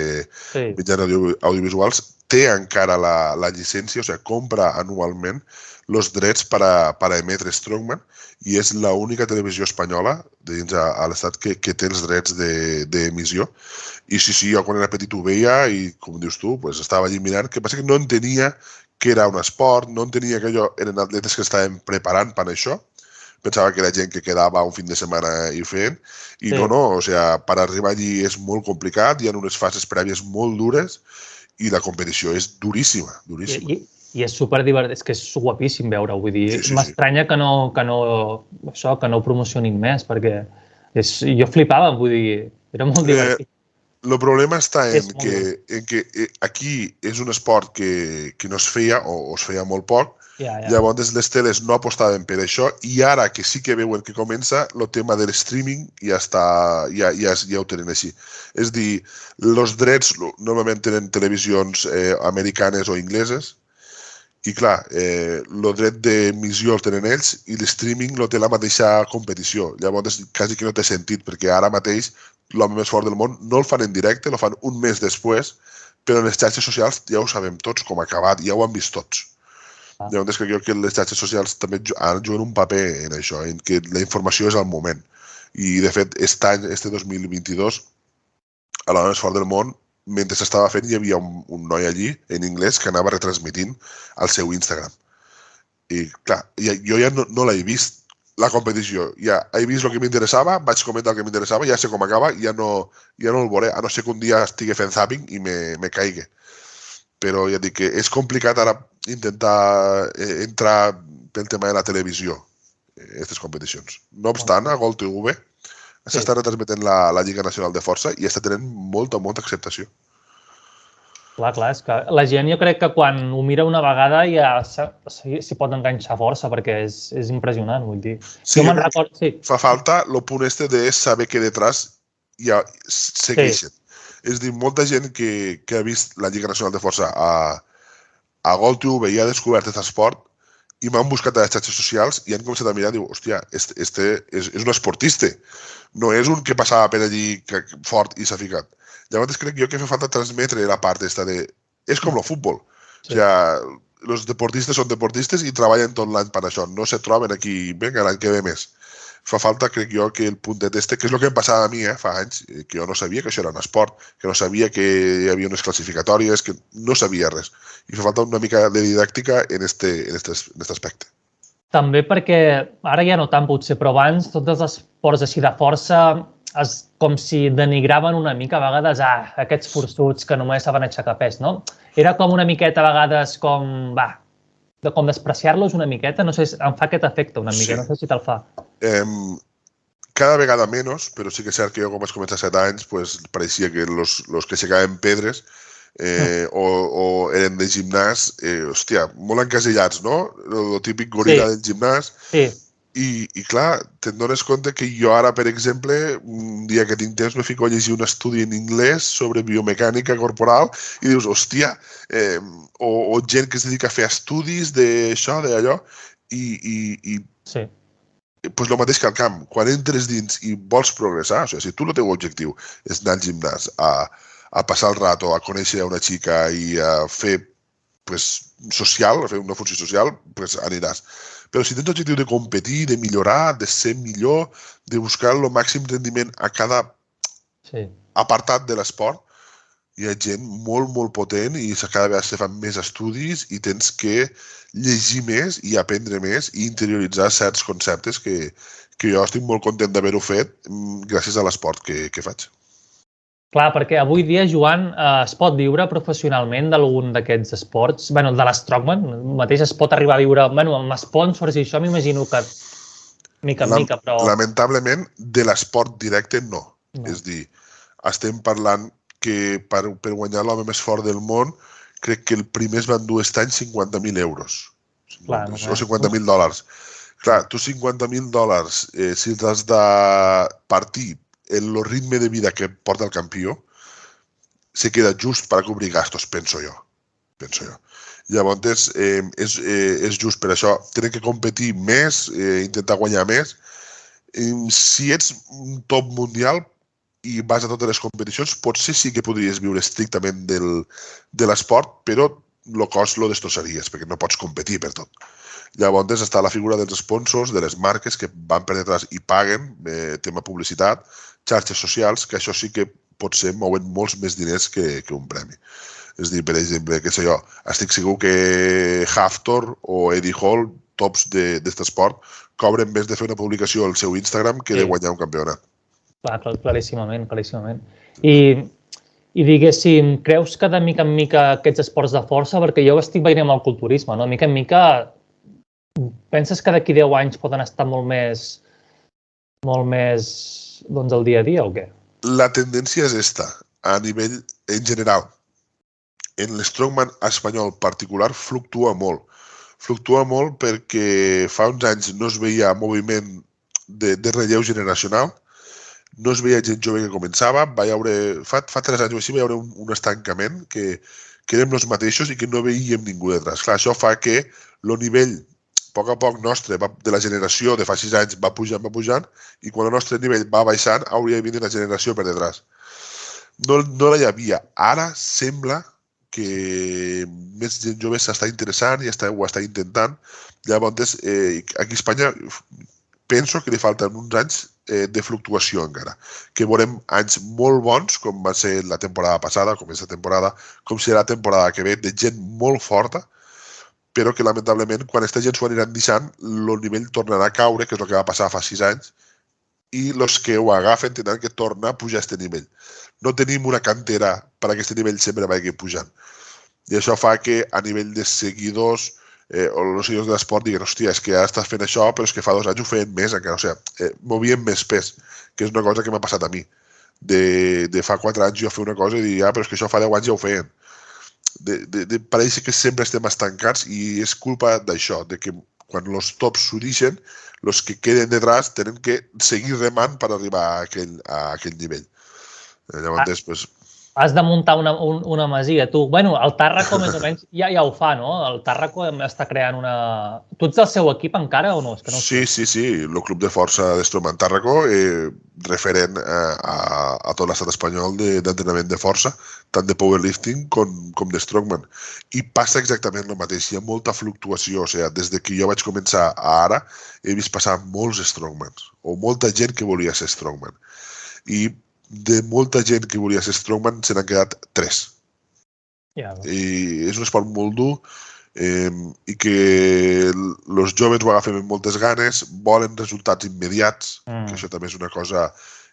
Mitjans Audiovisuals, té encara la llicència, o sigui, compra anualment els drets per a emetre Strongman i és l'única televisió espanyola dins a l'estat que té els drets d'emissió. I sí, jo quan era petit ho veia i, com dius tu, estava allí mirant, que passa que no entenia que era un esport, no entenia que allò eren atletes que estaven preparant per això. Pensava que era gent que quedava un fin de setmana i fent, i no, o sigui, per arribar allí és molt complicat, hi ha unes fases prèvies molt dures i la competició és duríssima, duríssima. I és superdivertit, és que és guapíssim veure-ho, vull dir, m'estranya que no ho promocionin més, perquè jo flipava, vull dir, era molt divertit. El problema està en que aquí és un esport que no es feia o es feia molt poc. Llavors les teles no apostaven per això i ara que sí que veuen que comença, el tema de l'streaming ja ho tenen així. És dir, els drets normalment tenen televisions americanes o ingleses i clar, el dret d'emissió el tenen ells i l'streaming no té la mateixa competició. Llavors quasi que no té sentit perquè ara mateix l'home més fort del món no el fan en directe, el fan un mes després, però en les xarxes socials ja ho sabem tots com ha acabat, ja ho han vist tots. Llavors crec que les xarxes socials també juguen un paper en això, en què la informació és al moment. I de fet, este 2022, a l'home més fort del món, mentre s'estava fent hi havia un noi allí, en anglès, que anava retransmitint al seu Instagram. I clar, jo ja no l'he vist, la competició. Ja he vist el que m'interessava, vaig comentar el que m'interessava, ja sé com acaba, ja no el veuré, a no ser que un dia estigui fent zapping i me caigui. Però ja dic que és complicat ara intentar entrar pel tema de la televisió, aquestes competicions. No obstant, a Gol TV s'està retransmetent la Lliga Nacional de Força i està tenint molta acceptació. Clar, és que la gent jo crec que quan ho mira una vegada ja s'hi pot enganxar força perquè és impressionant, vull dir. Sí, fa falta el punt de saber que detrás ja segueixen. És a dir, molta gent que ha vist la Lliga Nacional de Força a Gol TV i ha descobert aquest esport i m'han buscat a les xarxes socials i han començat a mirar i diu, hòstia, este és un esportista, no és un que passava per allí fort i s'ha ficat. Llavors crec jo que fa falta transmetre la part esta de... És com el futbol. Sí. O sigui, els deportistes són deportistes i treballen tot l'any per això. No se troben aquí, vinga, l'any que ve més. Fa falta, crec jo, que el puntet este, que és el que em passava a mi fa anys, que jo no sabia que això era un esport, que no sabia que hi havia unes classificatòries, que no sabia res. I fa falta una mica de didàctica en este aspecte. També perquè, ara ja no tant potser, però abans tots els esports així de força com si denigraven una mica a vegades aquests forçuts que només saben aixecar pes, no? Era com una miqueta a vegades com despreciar-los una miqueta, no sé, em fa aquest efecte una mica, no sé si te'l fa. Cada vegada menys, però sí que és cert que jo quan vaig començar a 7 anys pareixia que els que aixecaven pedres o eren de gimnàs, hòstia, molt encasellats, no? El típic goril·la del gimnàs. Sí. I clar, te'n dones compte que jo ara, per exemple, un dia que tinc temps me fico a llegir un estudi en anglès sobre biomecànica corporal i dius, hòstia, o gent que es dedica a fer estudis d'això, d'allò, i pues el mateix que al camp. Quan entres dins i vols progressar, o sigui, si tu el teu objectiu és anar al gimnàs, a passar el rato, a conèixer una xica i a fer social, a fer una funció social, aniràs. Però si tens l'objectiu de competir, de millorar, de ser millor, de buscar el màxim rendiment a cada apartat de l'esport, hi ha gent molt potent i cada vegada se fan més estudis i tens que llegir més i aprendre més i interioritzar certs conceptes que jo estic molt content d'haver-ho fet gràcies a l'esport que faig. Clar, perquè avui dia, Joan, es pot viure professionalment d'algun d'aquests esports? Bé, de l'Strongman mateix es pot arribar a viure amb sponsors i això m'imagino que mica en mica, però... Lamentablement, de l'esport directe no. És a dir, estem parlant que per guanyar l'home més fort del món crec que el primer es va endur aquest any 50.000 euros. O 50.000 dòlars. Clar, tu 50.000 dòlars, si els has de partir el ritme de vida que porta el campió se queda just per cobrir gastos, penso jo. Llavors, és just per això. Tenen que competir més, intentar guanyar més. Si ets un top mundial i vas a totes les competicions, potser sí que podries viure estrictament de l'esport, però el cost lo destrossaries, perquè no pots competir per tot. Llavors està la figura dels sponsors, de les marques que van per detrás i paguen, tema publicitat, xarxes socials, que això sí que potser mouen molts més diners que un premi. És a dir, per exemple, què sé jo, estic segur que Hafthor o Eddie Hall, tops d'aquest esport, cobren més de fer una publicació al seu Instagram que de guanyar un campionat. Claríssimament. I diguéssim, creus que de mica en mica aquests esports de força, perquè jo estic veient amb el culturisme, no? De mica en mica, penses que d'aquí 10 anys poden estar molt més doncs al dia a dia o què? La tendència és esta, a nivell en general. En l'Strongman espanyol particular fluctua molt. Fluctua molt perquè fa uns anys no es veia moviment de relleu generacional, no es veia gent jove que començava, fa 3 anys o així va haver un estancament que érem els mateixos i que no veiem ningú detrás. Clar, això fa que el nivell a poc nostre, de la generació de fa 6 anys, va pujant, i quan el nostre nivell va baixant, hauria de venir la generació per detrás. No la hi havia. Ara sembla que més gent jove s'està interessant i ho està intentant. Llavors, aquí a Espanya penso que li falten uns anys de fluctuació encara. Que veurem anys molt bons, com va ser la temporada passada, com és la temporada, com serà la temporada que ve, de gent molt forta, però que lamentablement quan aquesta gent s'ho aniran deixant, el nivell tornarà a caure, que és el que va passar fa 6 anys, i els que ho agafen tindran que tornar a pujar a aquest nivell. No tenim una cantera per a aquest nivell sempre vagi pujant. I això fa que a nivell de seguidors o els seguidors de l'esport diguin, hòstia, és que ara estàs fent això, però és que fa 2 anys ho feien més encara. O sigui, movien més pes, que és una cosa que m'ha passat a mi. De fa 4 anys jo fer una cosa i dir, però és que això fa 10 anys ja ho feien. Pareix que sempre estem estancats i és culpa d'això, de que quan els tops s'ho deixen, els que queden detrás tenen que seguir remant per arribar a aquell nivell. Llavors, pues... Has de muntar una masia, tu. Bueno, el Tàrraco més o menys ja ho fa, no? El Tàrraco està creant una... Tu ets del seu equip encara o no? És que no sí. El club de força d'Strongman Tàrraco, referent a tot l'estat espanyol d'entrenament de força, tant de powerlifting com de strongman. I passa exactament el mateix. Hi ha molta fluctuació. O sigui, des que jo vaig començar a ara, he vist passar molts strongmans, o molta gent que volia ser strongman. I de molta gent que volia ser strongman se n'han quedat 3. I és un esport molt dur i que els joves ho agafen amb moltes ganes, volen resultats immediats, que això també és una cosa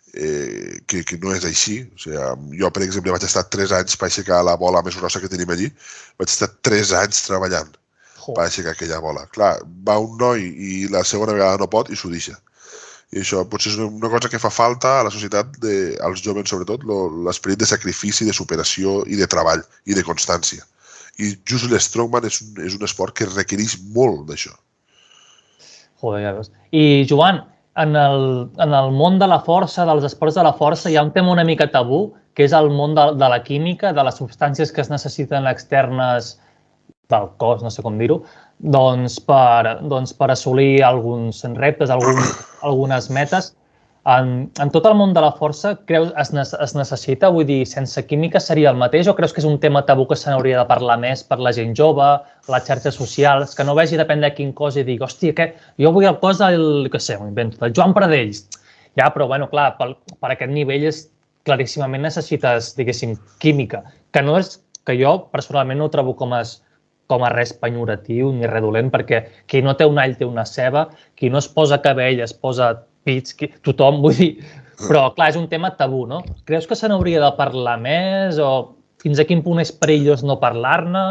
que no és així. O sigui, jo, per exemple, vaig estar 3 anys per aixecar la bola més grossa que tenim allí, vaig estar 3 anys treballant per aixecar aquella bola. Clar, va un noi i la segona vegada no pot i s'ho deixa. I això potser és una cosa que fa falta a la societat, als joves sobretot, l'esperit de sacrifici, de superació i de treball i de constància. I just l'Strongman és un esport que requereix molt d'això. Joder, ja veus. I Joan, en el món de la força, dels esports de la força, hi ha un tema una mica tabú, que és el món de la química, de les substàncies que es necessiten externes del cos, no sé com dir-ho, doncs per assolir alguns reptes, algunes metes. En tot el món de la força, creus es necessita? Vull dir, sense química seria el mateix o creus que és un tema tabú que se n'hauria de parlar més per la gent jove, les xarxes socials, que no vegi depèn de quin cos i digui, hòstia, jo vull el cos del Joan Pradell. Ja, però, bueno, clar, per aquest nivell claríssimament necessites, diguéssim, química, que jo personalment no ho trobo com a res penyoratiu ni res dolent, perquè qui no té un all té una ceba, qui no es posa cabell es posa pits, tothom, vull dir... Però, clar, és un tema tabú, no? Creus que se n'hauria de parlar més o fins a quin punt és perillós no parlar-ne?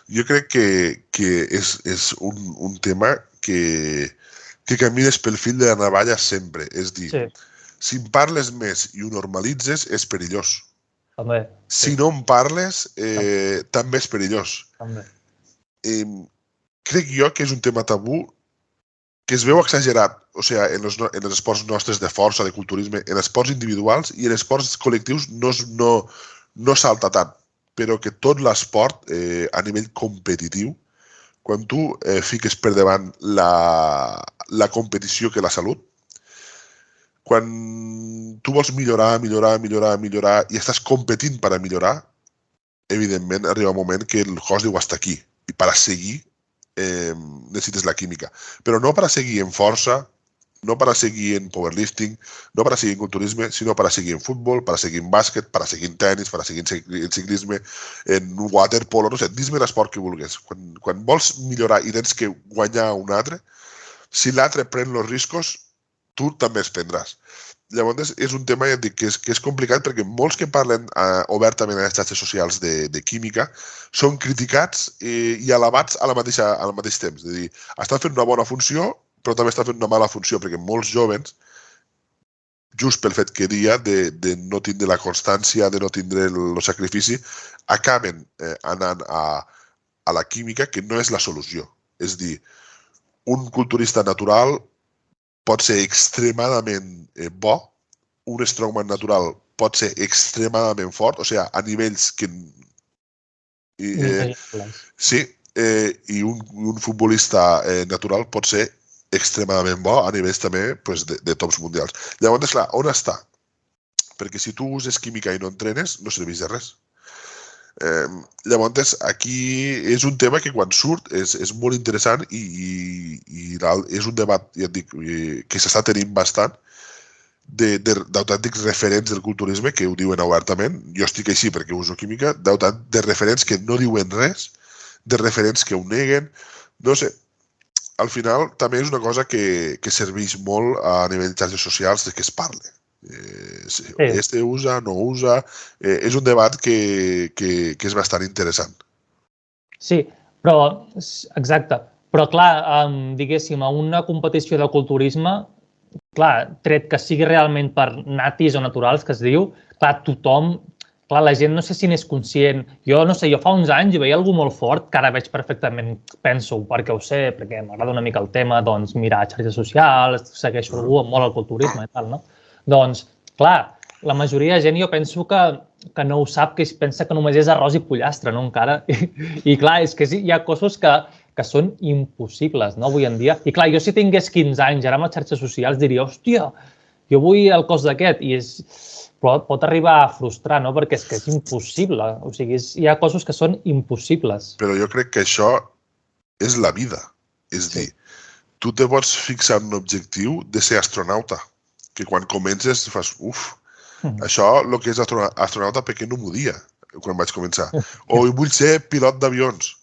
Jo crec que és un tema que camines pel fil de la navalla sempre. És dir, si en parles més i ho normalitzes, és perillós. També. Si no en parles, també és perillós. També. Crec jo que és un tema tabú que es veu exagerat, o sigui, en els esports nostres de força, de culturisme, en esports individuals i en esports col·lectius no salta tant, però que tot l'esport a nivell competitiu, quan tu fiques per davant la competició que la salut, quan tu vols millorar i estàs competint per a millorar, evidentment arriba un moment que el cos diu hasta aquí i per a seguir necessites la química. Però no per a seguir en força, no per a seguir en powerlifting, no per a seguir en culturisme, sinó per a seguir en futbol, per a seguir en bàsquet, per a seguir en tennis, per a seguir en ciclisme, en waterpolo, no sé, dis-me l'esport que vulguis. Quan vols millorar i tens que guanyar un altre, si l'altre pren els riscos, tu també els prendràs. Llavors, és un tema que és complicat perquè molts que parlen obertament a les xarxes socials de química són criticats i alabats al mateix temps. És a dir, estan fent una bona funció, però també estan fent una mala funció, perquè molts jovens, just pel fet que dia de no tindre la constància, de no tindre el sacrifici, acaben anant a la química, que no és la solució. És a dir, un culturista natural pot ser extremadament bo, un strongman natural pot ser extremadament fort, o sigui, a nivells que... Sí, i un futbolista natural pot ser extremadament bo a nivells també de tops mundials. Llavors, clar, on està? Perquè si tu uses química i no entrenes, no serveix de res. Llavors, aquí és un tema que quan surt és molt interessant i és un debat, ja et dic, que s'està tenint bastant d'autèntics referents del culturisme que ho diuen obertament. Jo estic així perquè uso química, de referents que no diuen res de referents que ho neguen. No sé, al final també és una cosa que serveix molt a nivell de xarxes socials de que es parle. Este usa, no usa... és un debat que és bastant interessant. Sí, però, exacte. Però, clar, diguéssim, a una competició de culturisme, clar, tret que sigui realment per natis o naturals, que es diu, clar, tothom... Clar, la gent no sé si n'és conscient. Jo no sé, jo fa uns anys veia algú molt fort, que ara veig perfectament, penso, perquè ho sé, perquè m'agrada una mica el tema, doncs mirar xarxes socials, segueixo algú amb molt el culturisme i tal, no? Doncs, clar, la majoria de gent jo penso que no ho sap, que es pensa que només és arròs i pollastre, no, encara? I clar, és que hi ha coses que són impossibles, no, avui en dia. I clar, jo si tingués 15 anys, ara amb les xarxes socials, diria, hòstia, jo vull el cos d'aquest, i és... Però pot arribar a frustrar, no? Perquè és que és impossible. O sigui, hi ha coses que són impossibles. Però jo crec que això és la vida. És dir, tu te pots fixar un objectiu de ser astronauta, que quan comences fas, això, el que és astronauta, per què no m'ho dia quan vaig començar? O vull ser pilot d'avions.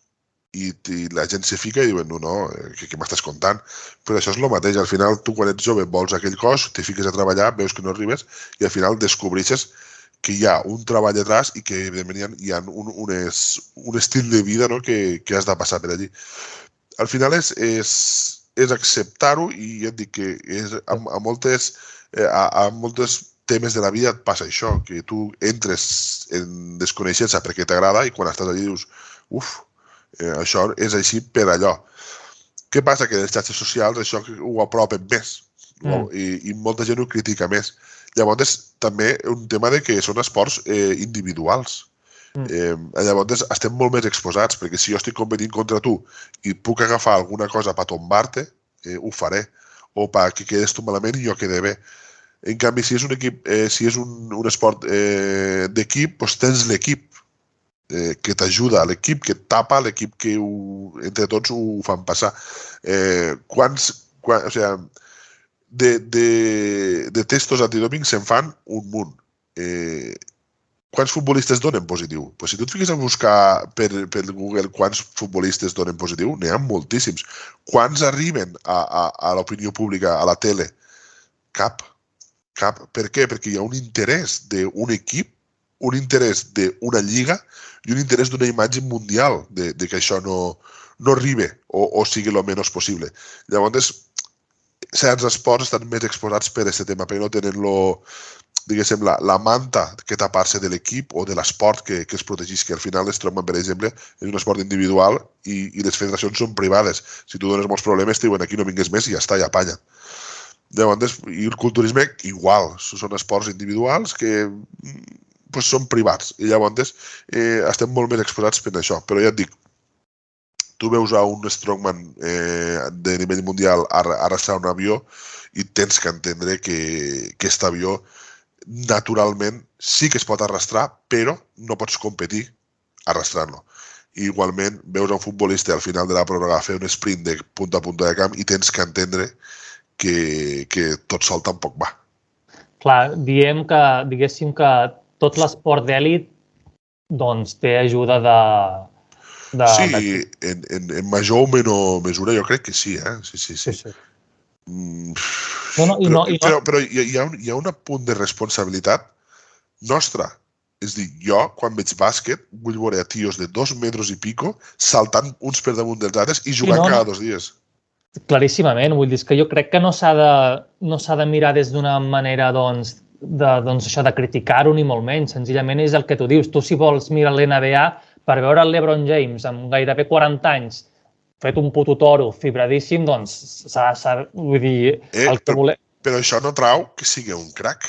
I la gent se fica i diuen, no, què m'estàs contant? Però això és el mateix. Al final, tu quan ets jove vols aquell cos, te fiques a treballar, veus que no arribes i al final descobreixes que hi ha un treball detrás i que, evidentment, hi ha un estil de vida, no, que has de passar per allí. Al final és acceptar-ho i ja et dic que a moltes temes de la vida et passa això, que tu entres en desconeixença perquè t'agrada i quan estàs allí dius, això és així per allò. Què passa? Que les xarxes socials això ho apropen més i molta gent ho critica més. Llavors, també un tema de que són esports individuals. Llavors, estem molt més exposats, perquè si jo estic competint contra tu i puc agafar alguna cosa per tombar-te, ho faré. O perquè quedes tu malament i jo quede bé. En canvi, si és un equip, si és un esport d'equip, doncs tens l'equip que t'ajuda, l'equip que et tapa, l'equip que entre tots ho fan passar. O sigui, de testos antidoping se'n fan un munt. Quants futbolistes donen positiu? Pues si tu et fiques a buscar per Google quants futbolistes donen positiu, n'hi ha moltíssims. Quants arriben a l'opinió pública, a la tele? Cap. Per què? Perquè hi ha un interès d'un equip, un interès d'una lliga i un interès d'una imatge mundial de que això no arribi o sigui el menys possible. Llavors, certs esports estan més exposats per aquest tema, perquè no tenen diguéssim, la manta que tapar-se de l'equip o de l'esport que es protegís, que al final l'Strongman, per exemple, és un esport individual i les federacions són privades. Si tu dones molts problemes, diuen aquí no vingues més i ja està, ja apanya. Llavors, i el culturisme, igual. Són esports individuals que són privats i llavors estem molt més exposats per això. Però ja et dic, tu veus a un strongman de nivell mundial arrastrar un avió i tens que entendre que aquest avió naturalment sí que es pot arrastrar, però no pots competir arrastrant-lo. Igualment, veus a un futbolista al final de la pròrroga fer un sprint de punta a punta de camp i tens que entendre que tot sol tampoc va. Clar, diguéssim que tot l'esport d'èlit doncs té ajuda Sí, en major o menor mesura jo crec que sí, Sí. Però hi ha un punt de responsabilitat nostra. És dir, jo, quan veig bàsquet, vull veure a tios de 2 metres i pico saltant uns per damunt dels altres i jugant cada 2 dies. Claríssimament, vull dir que jo crec que no s'ha de mirar des d'una manera això de criticar-ho ni molt menys, senzillament és el que tu dius. Tu si vols mirar l'NBA per veure el LeBron James amb gairebé 40 anys fet un puto toro fibradíssim, doncs vull dir... Però això no trau que sigui un crac.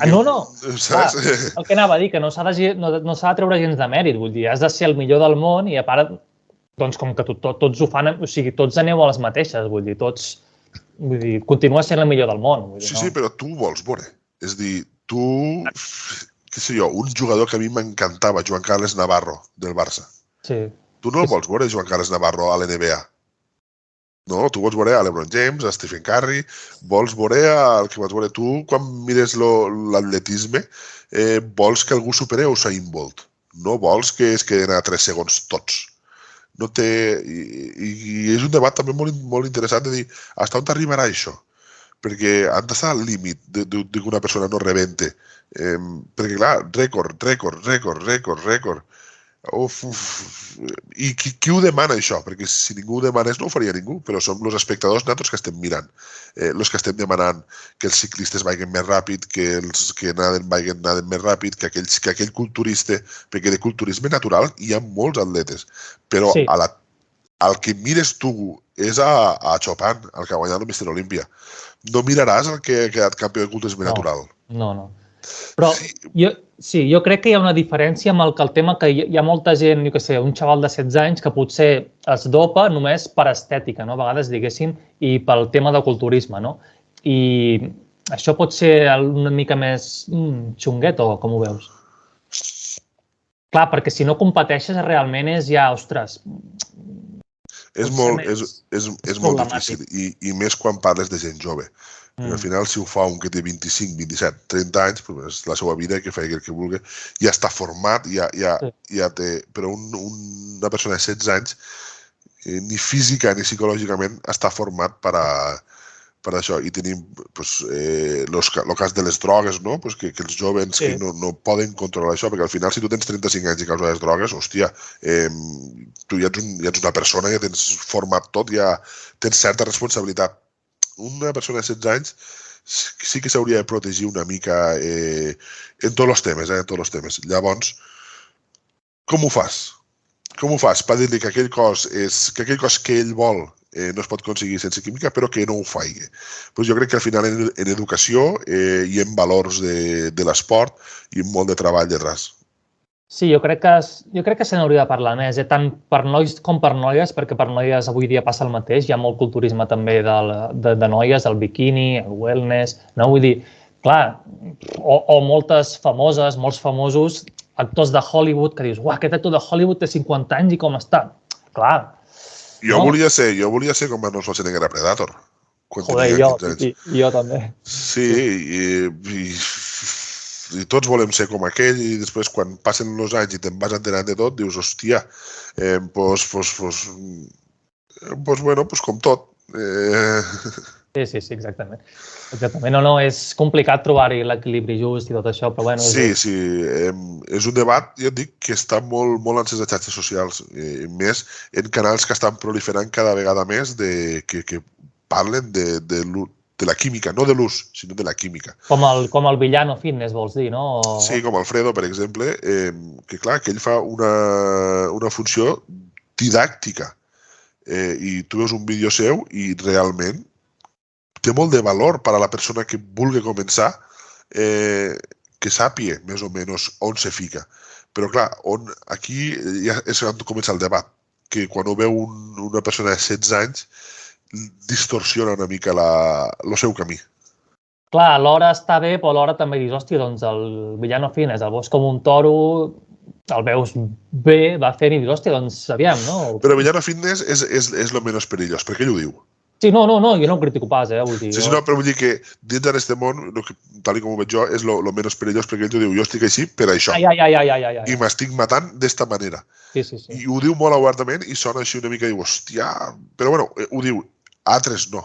No. Clar, el que anava a dir, que no s'ha de treure gens de mèrit, vull dir, has de ser el millor del món i a part, doncs com que tots ho fan, o sigui, tots aneu a les mateixes, vull dir, continua sent el millor del món. Sí, però tu vols veure. És dir, què sé jo, un jugador que a mi m'encantava, Joan Carles Navarro, del Barça. Sí. Tu no el vols veure, Joan Carles Navarro, a l'NBA. No, tu vols veure a LeBron James, a Stephen Curry, vols veure el que vols veure tu quan mires l'atletisme, vols que algú superi a Usain Bolt. No vols que es queden a 3 segons tots. no té... I és un debat també molt interessant de dir fins on arribarà això, perquè han d'estar al límit que una persona no rebente, perquè clar, rècord. I qui ho demana això? Perquè si ningú ho demanés no ho faria ningú, però som els espectadors nosaltres que estem mirant, els que estem demanant que els ciclistes vagin més ràpid, que els que naden més ràpid, que aquell culturista, perquè de culturisme natural hi ha molts atletes, però Sí. al que mires tu és a Chopin, el que ha guanyat el Mister Olímpia. No miraràs el que ha quedat campió de culturisme natural. No. Però jo crec que hi ha una diferència amb el tema que hi ha molta gent, jo què sé, un xaval de 16 anys que potser es dopa només per estètica, no? A vegades, diguéssim, i pel tema de culturisme, no? I això pot ser una mica més xunguet, o com ho veus? Clar, perquè si no competeixes realment és ja, ostres... És molt difícil, i més quan parles de gent jove. Al final, si ho fa un que té 25, 27, 30 anys, és la seva vida, que faci el que vulgui, ja està format, ja té... Però una persona de 16 anys, ni física ni psicològicament, està format per això. I tenim el cas de les drogues, no? Que els joves que no poden controlar això, perquè al final, si tu tens 35 anys i causa les drogues, hòstia, tu ja ets una persona, ja tens format tot, ja tens certa responsabilitat. Una persona de 16 anys sí que s'hauria de protegir una mica en tots els temes, Llavors, com ho fas? Com ho fas per dir-li que aquell cos que ell vol no es pot aconseguir sense química, però que no ho faci? Jo crec que al final en educació i en valors de l'esport i en molt de treball detrás. Sí, jo crec que se n'hauria de parlar més, tant per nois com per noies, perquè per noies avui dia passa el mateix, hi ha molt culturisme també de noies, el biquini, el wellness, no? Vull dir, clar, o moltes famoses, molts famosos actors de Hollywood que dius, uah, aquest actor de Hollywood té 50 anys i com està? Clar. Jo volia ser com Arnold Schwarzenegger a Predator. Joder, jo també. Sí, i tots volem ser com aquell, i després quan passen els anys i te'n vas enterant de tot, dius, hòstia, com tot. Sí, exactament. No, és complicat trobar-hi l'equilibri just i tot això, però bueno... Sí, és un debat, jo et dic, que està molt encès a xarxes socials, més en canals que estan proliferant cada vegada més que parlen de la química, no de l'ús, sinó de la química. Com el Villano Fitness, vols dir, no? Sí, com Alfredo, per exemple, que clar, que ell fa una funció didàctica. I tu veus un vídeo seu i realment té molt de valor per a la persona que vulgui començar, que sàpiga més o menys on se fica. Però clar, aquí ja és on comença el debat, que quan ho veu una persona de 16 anys distorsiona una mica el seu camí. Clar, alhora està bé, però alhora també dius, hòstia, doncs el Villano Fitness, el veus com un toro, el veus bé, va fent i dius, hòstia, doncs aviam, no? Però Villano Fitness és el menys perillós, perquè ell ho diu. Sí, no, jo no ho critico pas, vull dir... Sí, no, però vull dir que dins d'aquest món, tal com ho veig jo, és el menys perillós, perquè ell ho diu, jo estic així per això. I m'estic matant d'esta manera. Sí. I ho diu molt obertament i sona així una mica i diu, hòstia... Però bueno, ho diu, altres no.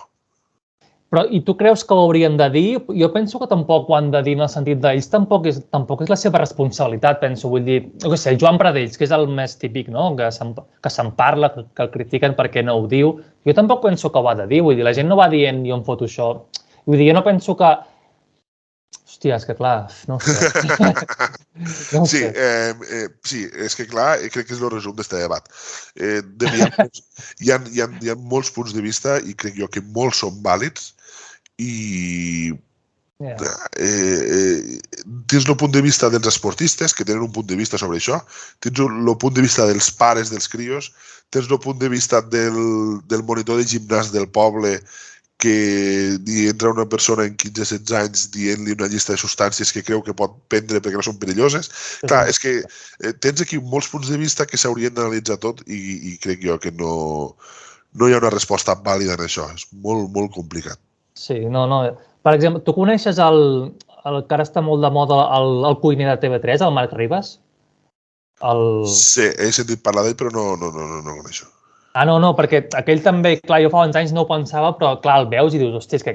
Però, i tu creus que ho haurien de dir? Jo penso que tampoc ho han de dir en el sentit d'ells, tampoc és la seva responsabilitat, penso. Vull dir, no sé, Joan Pradells, que és el més típic, no? Que se'n parla, que el critiquen perquè no ho diu. Jo tampoc penso que ho ha de dir, vull dir, la gent no va dient jo em foto això. Vull dir, jo no penso que... Hòstia, és que clar, no sé. Sí, és que clar, crec que és el resum d'aquest debat. Hi ha molts punts de vista i crec jo que molts són vàlids i tens el punt de vista dels esportistes que tenen un punt de vista sobre això, tens el punt de vista dels pares dels crios, tens el punt de vista del monitor de gimnàs del poble que entra una persona en 15-16 anys dient-li una llista de substàncies que creu que pot prendre perquè no són perilloses. Clar, és que tens aquí molts punts de vista que s'haurien d'analitzar tot i crec jo que no hi ha una resposta vàlida en això. És molt complicat. Sí, no. Per exemple, tu coneixes el que ara està molt de moda, el cuiner de TV3, el Marc Ribas? Sí, he sentit parlar d'ell, però no coneixo. No, perquè aquell també, clar, jo fa uns anys no ho pensava, però clar, el veus i dius, hòstia, és que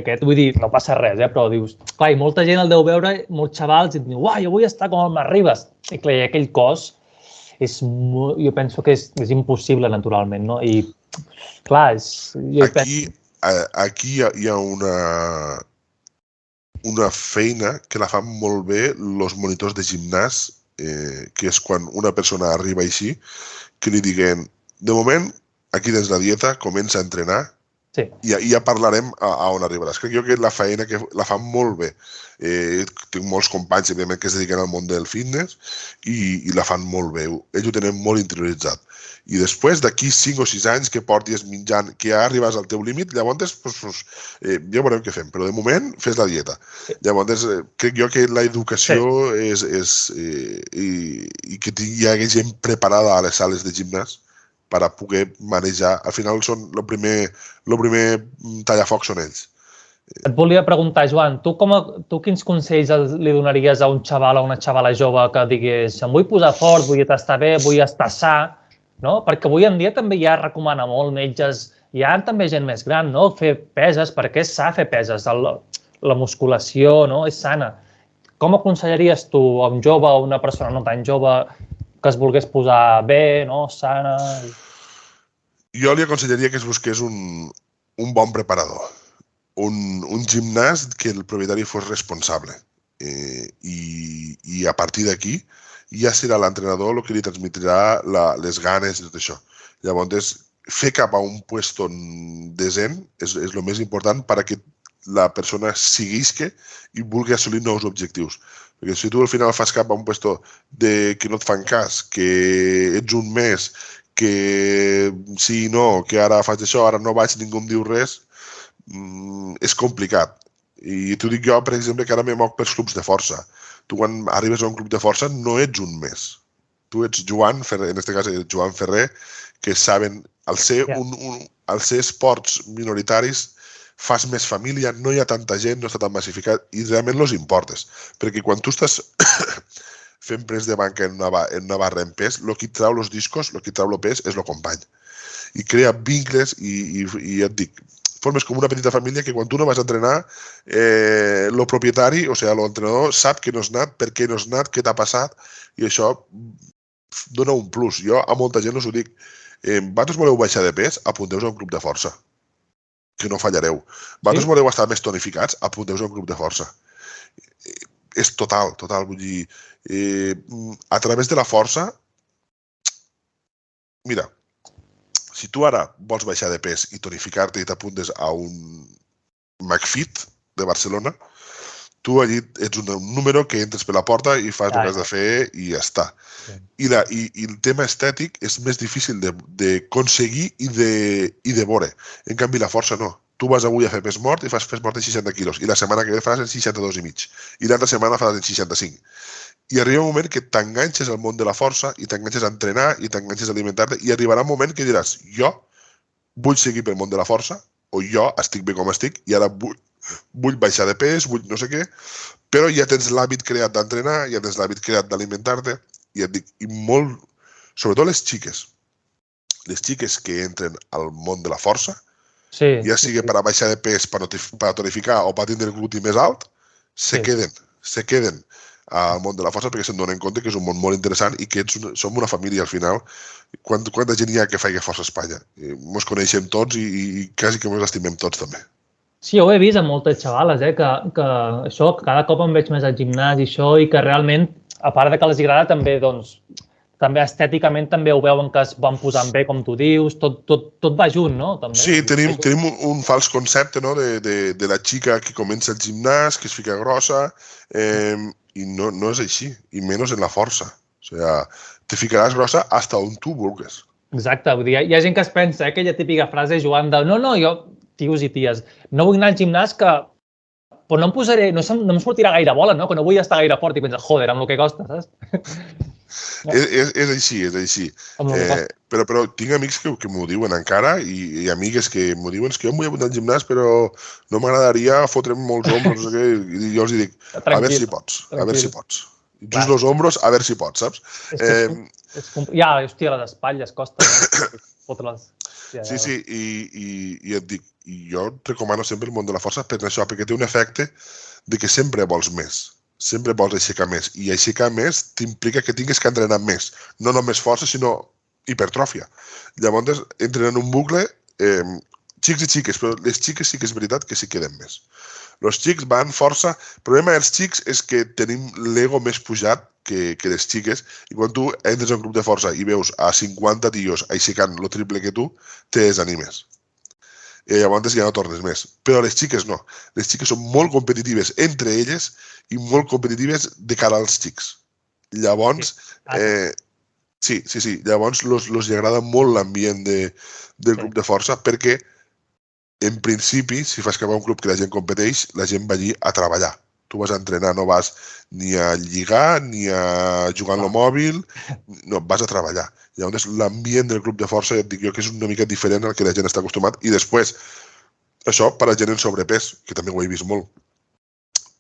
aquest, vull dir, no passa res, però dius, clar, i molta gent el deu veure, molts xavals, i et diu, uah, jo vull estar com el Masribes. I clar, aquell cos, jo penso que és impossible, naturalment, no? I, clar, Aquí hi ha una feina que la fan molt bé els monitors de gimnàs, que és quan una persona arriba així, que li diguen, de moment, aquí tens la dieta, comença a entrenar, sí. I ja parlarem a on arribaràs. Crec jo que la feina que la fan molt bé. Tinc molts companys, evidentment, que es dediquen al món del fitness i la fan molt bé. Ells ho tenen molt interioritzat. I després, d'aquí 5 o 6 anys que portis menjant, que ja arribes al teu límit, llavors ja veurem què fem. Però de moment, fes la dieta. Sí. Llavors, crec jo que l'educació i que hi hagi gent preparada a les sales de gimnàs per a poder manejar. Al final, el primer tallafoc són ells. Et volia preguntar, Joan, tu quins consells li donaries a un xaval o una xavala jove que digués em vull posar fort, vull estar bé, vull estar sa, no? Perquè avui en dia també ja recomana molt metges, hi ha també gent més gran, no? Fer peses, perquè és sa fer peses, la musculació, no? És sana. Com aconsellaries tu a un jove o una persona no tan jove que es volgués posar bé, no? Sana? Jo li aconsellaria que es busqués un bon preparador, un gimnàs que el propietari fos responsable i a partir d'aquí ja serà l'entrenador el que li transmetrà les ganes i tot això. Llavors, fer cap a un puesto decent és el més important perquè la persona seguisca i vulgui assolir nous objectius. Perquè si tu al final fas cap a un puesto que no et fan cas, que ets un mes, que sí i no, que ara faig això, ara no vaig, ningú em diu res, és complicat. I t'ho dic jo, per exemple, que ara me moc pels clubs de força. Tu quan arribes a un club de força no ets un mes. Tu ets Joan Ferrer, en aquest cas Joan Ferrer, que saben, al ser esports minoritaris, fas més família, no hi ha tanta gent, no està tan massificat i realment els importes. Perquè quan tu estàs fent pres de banca en una barra en pes, el que et trau els discos, el que et trau el pes és el company. I crea vincles i ja et dic, formes com una petita família que quan tu no vas a entrenar, el propietari, o sigui, l'entrenador, sap que no has anat, per què no has anat, què t'ha passat, i això dona un plus. Jo a molta gent us ho dic, vosaltres voleu baixar de pes, apunteu-vos a un club de força, que no fallareu. Vosaltres voleu estar més tonificats, apunteu-vos a un club de força. És total, vull dir, a través de la força, mira, si tu ara vols baixar de pes i tonificar-te i t'apuntes a un McFit de Barcelona, tu allí ets un número que entres per la porta i fas el que has de fer i ja està. I el tema estètic és més difícil d'aconseguir i de veure. En canvi, la força no. Tu vas avui a fer pes mort i fas pes mort en 60 quilos i la setmana que ve faràs en 62,5 i l'altra setmana faràs en 65. I arriba un moment que t'enganxes al món de la força i t'enganxes a entrenar i t'enganxes a alimentar-te i arribarà un moment que diràs jo vull seguir pel món de la força o jo estic bé com estic i ara vull baixar de pes, vull no sé què, però ja tens l'hàbit creat d'entrenar, ja tens l'hàbit creat d'alimentar-te i et dic, i molt, sobretot les xiques que entren al món de la força, ja sigui per a baixar de pes, per a tonificar o per a tindre el gluti més alt, se queden al món de la força perquè se'n donen compte que és un món molt interessant i que som una família al final. Quanta gent hi ha que faci força a Espanya? Ens coneixem tots i quasi que ens estimem tots també. Sí, ho he vist amb moltes xavales, que això, cada cop em veig més al gimnàs i això, i que realment, a part de que els agrada, també, doncs, també estèticament també ho veuen que es van posant bé, com tu dius, tot va junt, no? També. Sí, tenim un fals concepte, no?, de la xica que comença el gimnàs, que es fica grossa, i no és així, i menys en la força. O sigui, te ficaràs grossa hasta on tu vulguis. Exacte, vull dir, hi ha gent que es pensa, aquella típica frase, Joan, de no, jo, tios i ties, no vull anar al gimnàs que però no em posaré, no em sortirà gaire bola, no? Que no vull estar gaire fort i penses, joder, amb el que costa, saps? És així. Però tinc amics que m'ho diuen encara i amigues que m'ho diuen que jo em vull apuntar al gimnàs però no m'agradaria fotre'm molts ombres, no sé què, i jo els dic, a veure si pots. Just los hombros, a veure si pots, saps? Ja, hòstia, les espatlles costa. Sí, i et dic, jo et recomano sempre el món de la força per això, perquè té un efecte de que sempre vols més, sempre vols aixecar més, i aixecar més t'implica que tinguis que entrenar més, no només força, sinó hipertròfia. Llavors, entren en un bucle, xics i xiques, però les xiques sí que és veritat que sí queden més. Els xics van força... El problema dels xics és que tenim l'ego més pujat que les xiques, i quan tu entres en un grup de força i veus a 50 tios aixecant el triple que tu, te desanimes. I llavors ja no tornes més. Però les xiques no. Les xiques són molt competitives entre elles i molt competitives de cara als xics. Llavors, sí. Llavors, els agrada molt l'ambient del grup de força perquè en principi, si fas cap a un club que la gent competeix, la gent va allí a treballar. Tu vas a entrenar, no vas ni a lligar, ni a jugar en el mòbil, no, vas a treballar. Llavors, l'ambient del club de força, ja et dic jo, que és una mica diferent al que la gent està acostumat. I després, això per a gent en sobrepès, que també ho he vist molt.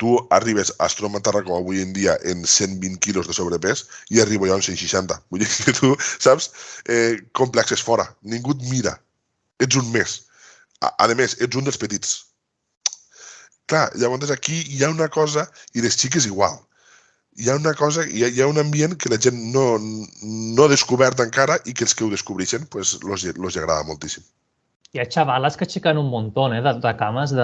Tu arribes a Strongman Tarragona avui en dia en 120 quilos de sobrepès i arribo jo en 160. Vull dir que tu, saps, complexes fora. Ningú et mira. Ets un més. A més, ets un dels petits. Clar, llavors aquí hi ha una cosa, i les xiques igual. Hi ha una cosa, hi ha un ambient que la gent no ha descobert encara i que els que ho descobreixen, pues, los agrada moltíssim. Hi ha xavales que aixequen un muntó, de cames,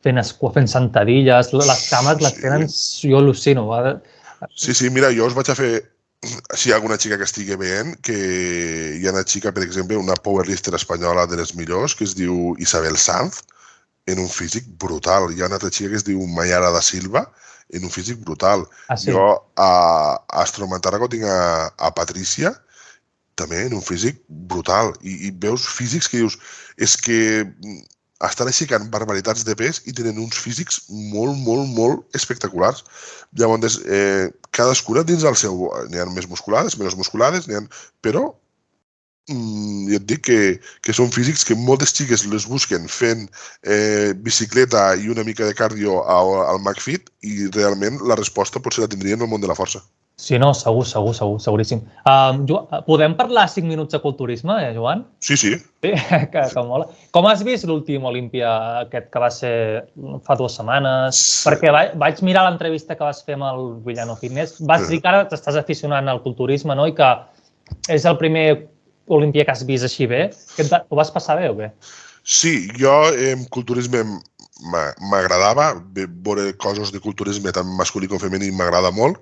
fent sentadilles. Les cames les tenen, jo al·lucino. Sí, mira, jo us vaig a fer... Si hi ha alguna xica que estigui veient, que hi ha una xica, per exemple, una powerlifter espanyola de les millors, que es diu Isabel Sanz, en un físic brutal. Hi ha una altra xica que es diu Mayara da Silva, en un físic brutal. Jo a Strongman Tarragona tinc a Patricia, també en un físic brutal. I veus físics que dius, és que estan aixecant barbaritats de pes i tenen uns físics molt espectaculars. Llavors, cadascuna dins el seu... N'hi ha més musculades, menys musculades, però jo et dic que són físics que moltes xiques les busquen fent bicicleta i una mica de cardio al McFit i realment la resposta potser la tindrien en el món de la força. Sí, no, seguríssim. Podem parlar 5 minuts de culturisme, Joan? Sí. Sí, que mola. Com has vist l'últim Olímpia aquest que va ser fa 2 setmanes? Perquè vaig mirar l'entrevista que vas fer amb el Villano Fitness. Vas dir que ara t'estàs aficionant al culturisme, no? I que és el primer Olímpia que has vist així bé. Ho vas passar bé o què? Sí, jo en culturisme m'agradava. Veure coses de culturisme tant masculí com femení m'agrada molt.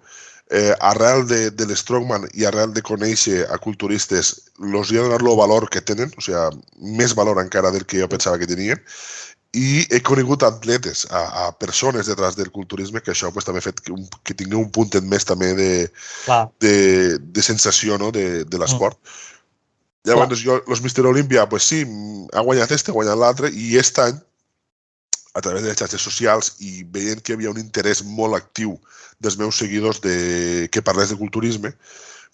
Arrel de l'Strongman i arrel de conèixer a culturistes, els hi ha donat el valor que tenen, o sigui, més valor encara del que jo pensava que tenien, i he conegut atletes, a persones detrás del culturisme, que això també ha fet que tingui un puntet més també de sensació de l'esport. Llavors, els Mr. Olympia, pues sí, ha guanyat ha guanyat l'altre, i aquest any, a través de les xarxes socials i veient que hi havia un interès molt actiu dels meus seguidors que parlés de culturisme,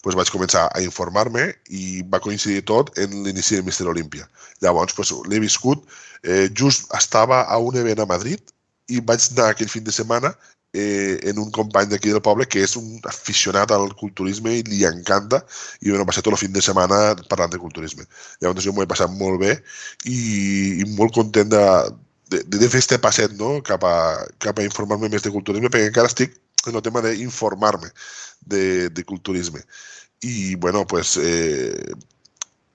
vaig començar a informar-me i va coincidir tot en l'inici de Mr. Olympia. Llavors, l'he viscut. Just estava a un event a Madrid i vaig anar aquell fin de setmana en un company d'aquí del poble que és un aficionat al culturisme i li encanta, i va ser tot el fin de setmana parlant de culturisme. Llavors, jo m'ho he passat molt bé i molt content de fer este passet cap a informar-me més de culturisme, perquè encara estic en el tema d'informar-me de culturisme. I, bueno,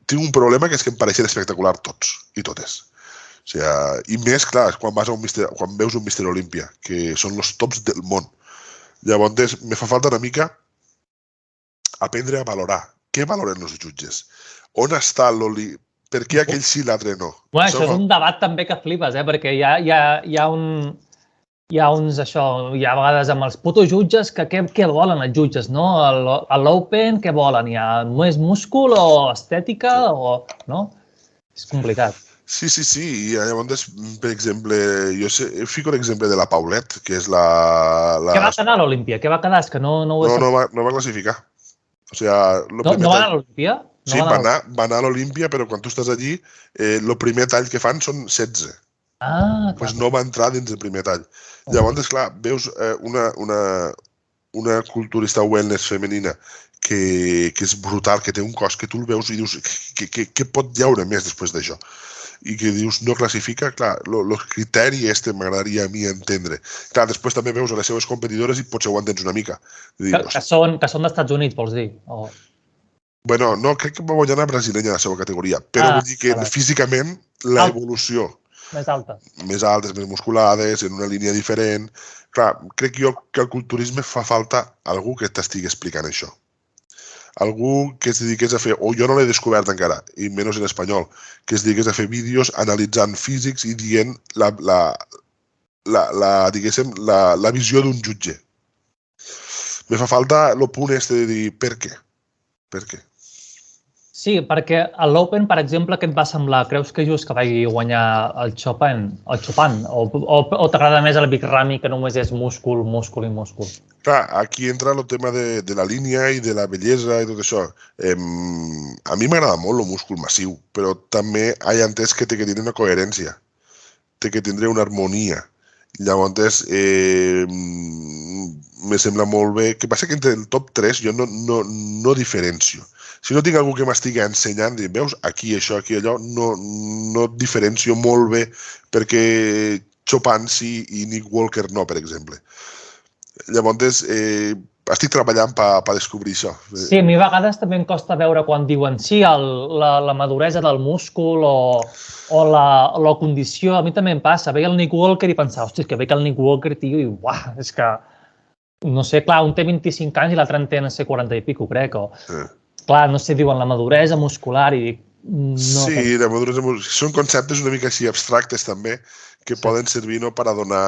tinc un problema que és que em pareixen espectacular tots i totes. O sigui, i més, clar, quan veus un Mr. Olympia, que són els tops del món. Llavors, me fa falta una mica aprendre a valorar. Què valoren els jutges? On està l'Oli? Per què aquell sí i l'altre no? Bueno, això és un debat també que flipes, perquè hi ha uns, això, hi ha vegades amb els putos jutges que què volen els jutges, no? A l'Open, què volen? Hi ha més múscul o estètica o... no? És complicat. Sí. I llavors, per exemple, jo fico l'exemple de la Paulette, que és la... Què va quedar a l'Olímpia? Què va quedar? És que no va classificar. O sigui, no va anar a l'Olímpia? Sí, va anar a l'Olímpia, però quan tu estàs allí, el primer tall que fan són 16. Ah, clar. No va entrar dins el primer tall. Llavors, clar, veus una culturista wellness femenina que és brutal, que té un cos que tu el veus i dius què pot llaure més després d'això? I que dius no classifica, clar, el criteri m'agradaria a mi entendre. Clar, després també veus a les seves competidores i potser ho entens una mica. Que són d'Estats Units, vols dir? Bueno, no, crec que va guanyar una brasilenya a la seva categoria, però vull dir que físicament l'evolució... Més altes. Més altes, més musculades, en una línia diferent... Clar, crec jo que al culturisme fa falta algú que t'estigui explicant això. Algú que es dediqués a fer, o jo no l'he descobert encara, i menys en espanyol, que es dediqués a fer vídeos analitzant físics i dient diguéssim, la visió d'un jutge. Me fa falta el punt de dir per què. Per què? Sí, perquè a l'Open, per exemple, què et va semblar? Creus que és just que vagi guanyar el Chopin? O t'agrada més el Big Ramy, que només és múscul, múscul i múscul? Clar, aquí entra el tema de la línia i de la bellesa i tot això. A mi m'agrada molt el múscul massiu, però també he entès que té que tenir una coherència, té que tindre una harmonia. Llavors, me sembla molt bé. Que passa que entre el top 3 jo no diferencio. Si no tinc algú que m'estigui ensenyant, veus, aquí això, aquí allò, no diferencio molt bé perquè Chopin sí i Nick Walker no, per exemple. Llavors, estic treballant per descobrir això. Sí, a mi a vegades també em costa veure quan diuen sí, la maduresa del múscul o la condició. A mi també em passa. Veia el Nick Walker i pensava, hòstia, és que veig el Nick Walker, tio, i uah, és que... No sé, clar, un té 25 anys i l'altre en té, no sé, 40 i pico, crec, Clar, no sé, diuen la maduresa muscular i dic... Sí, la maduresa muscular. Són conceptes una mica així abstractes també que poden servir per a donar,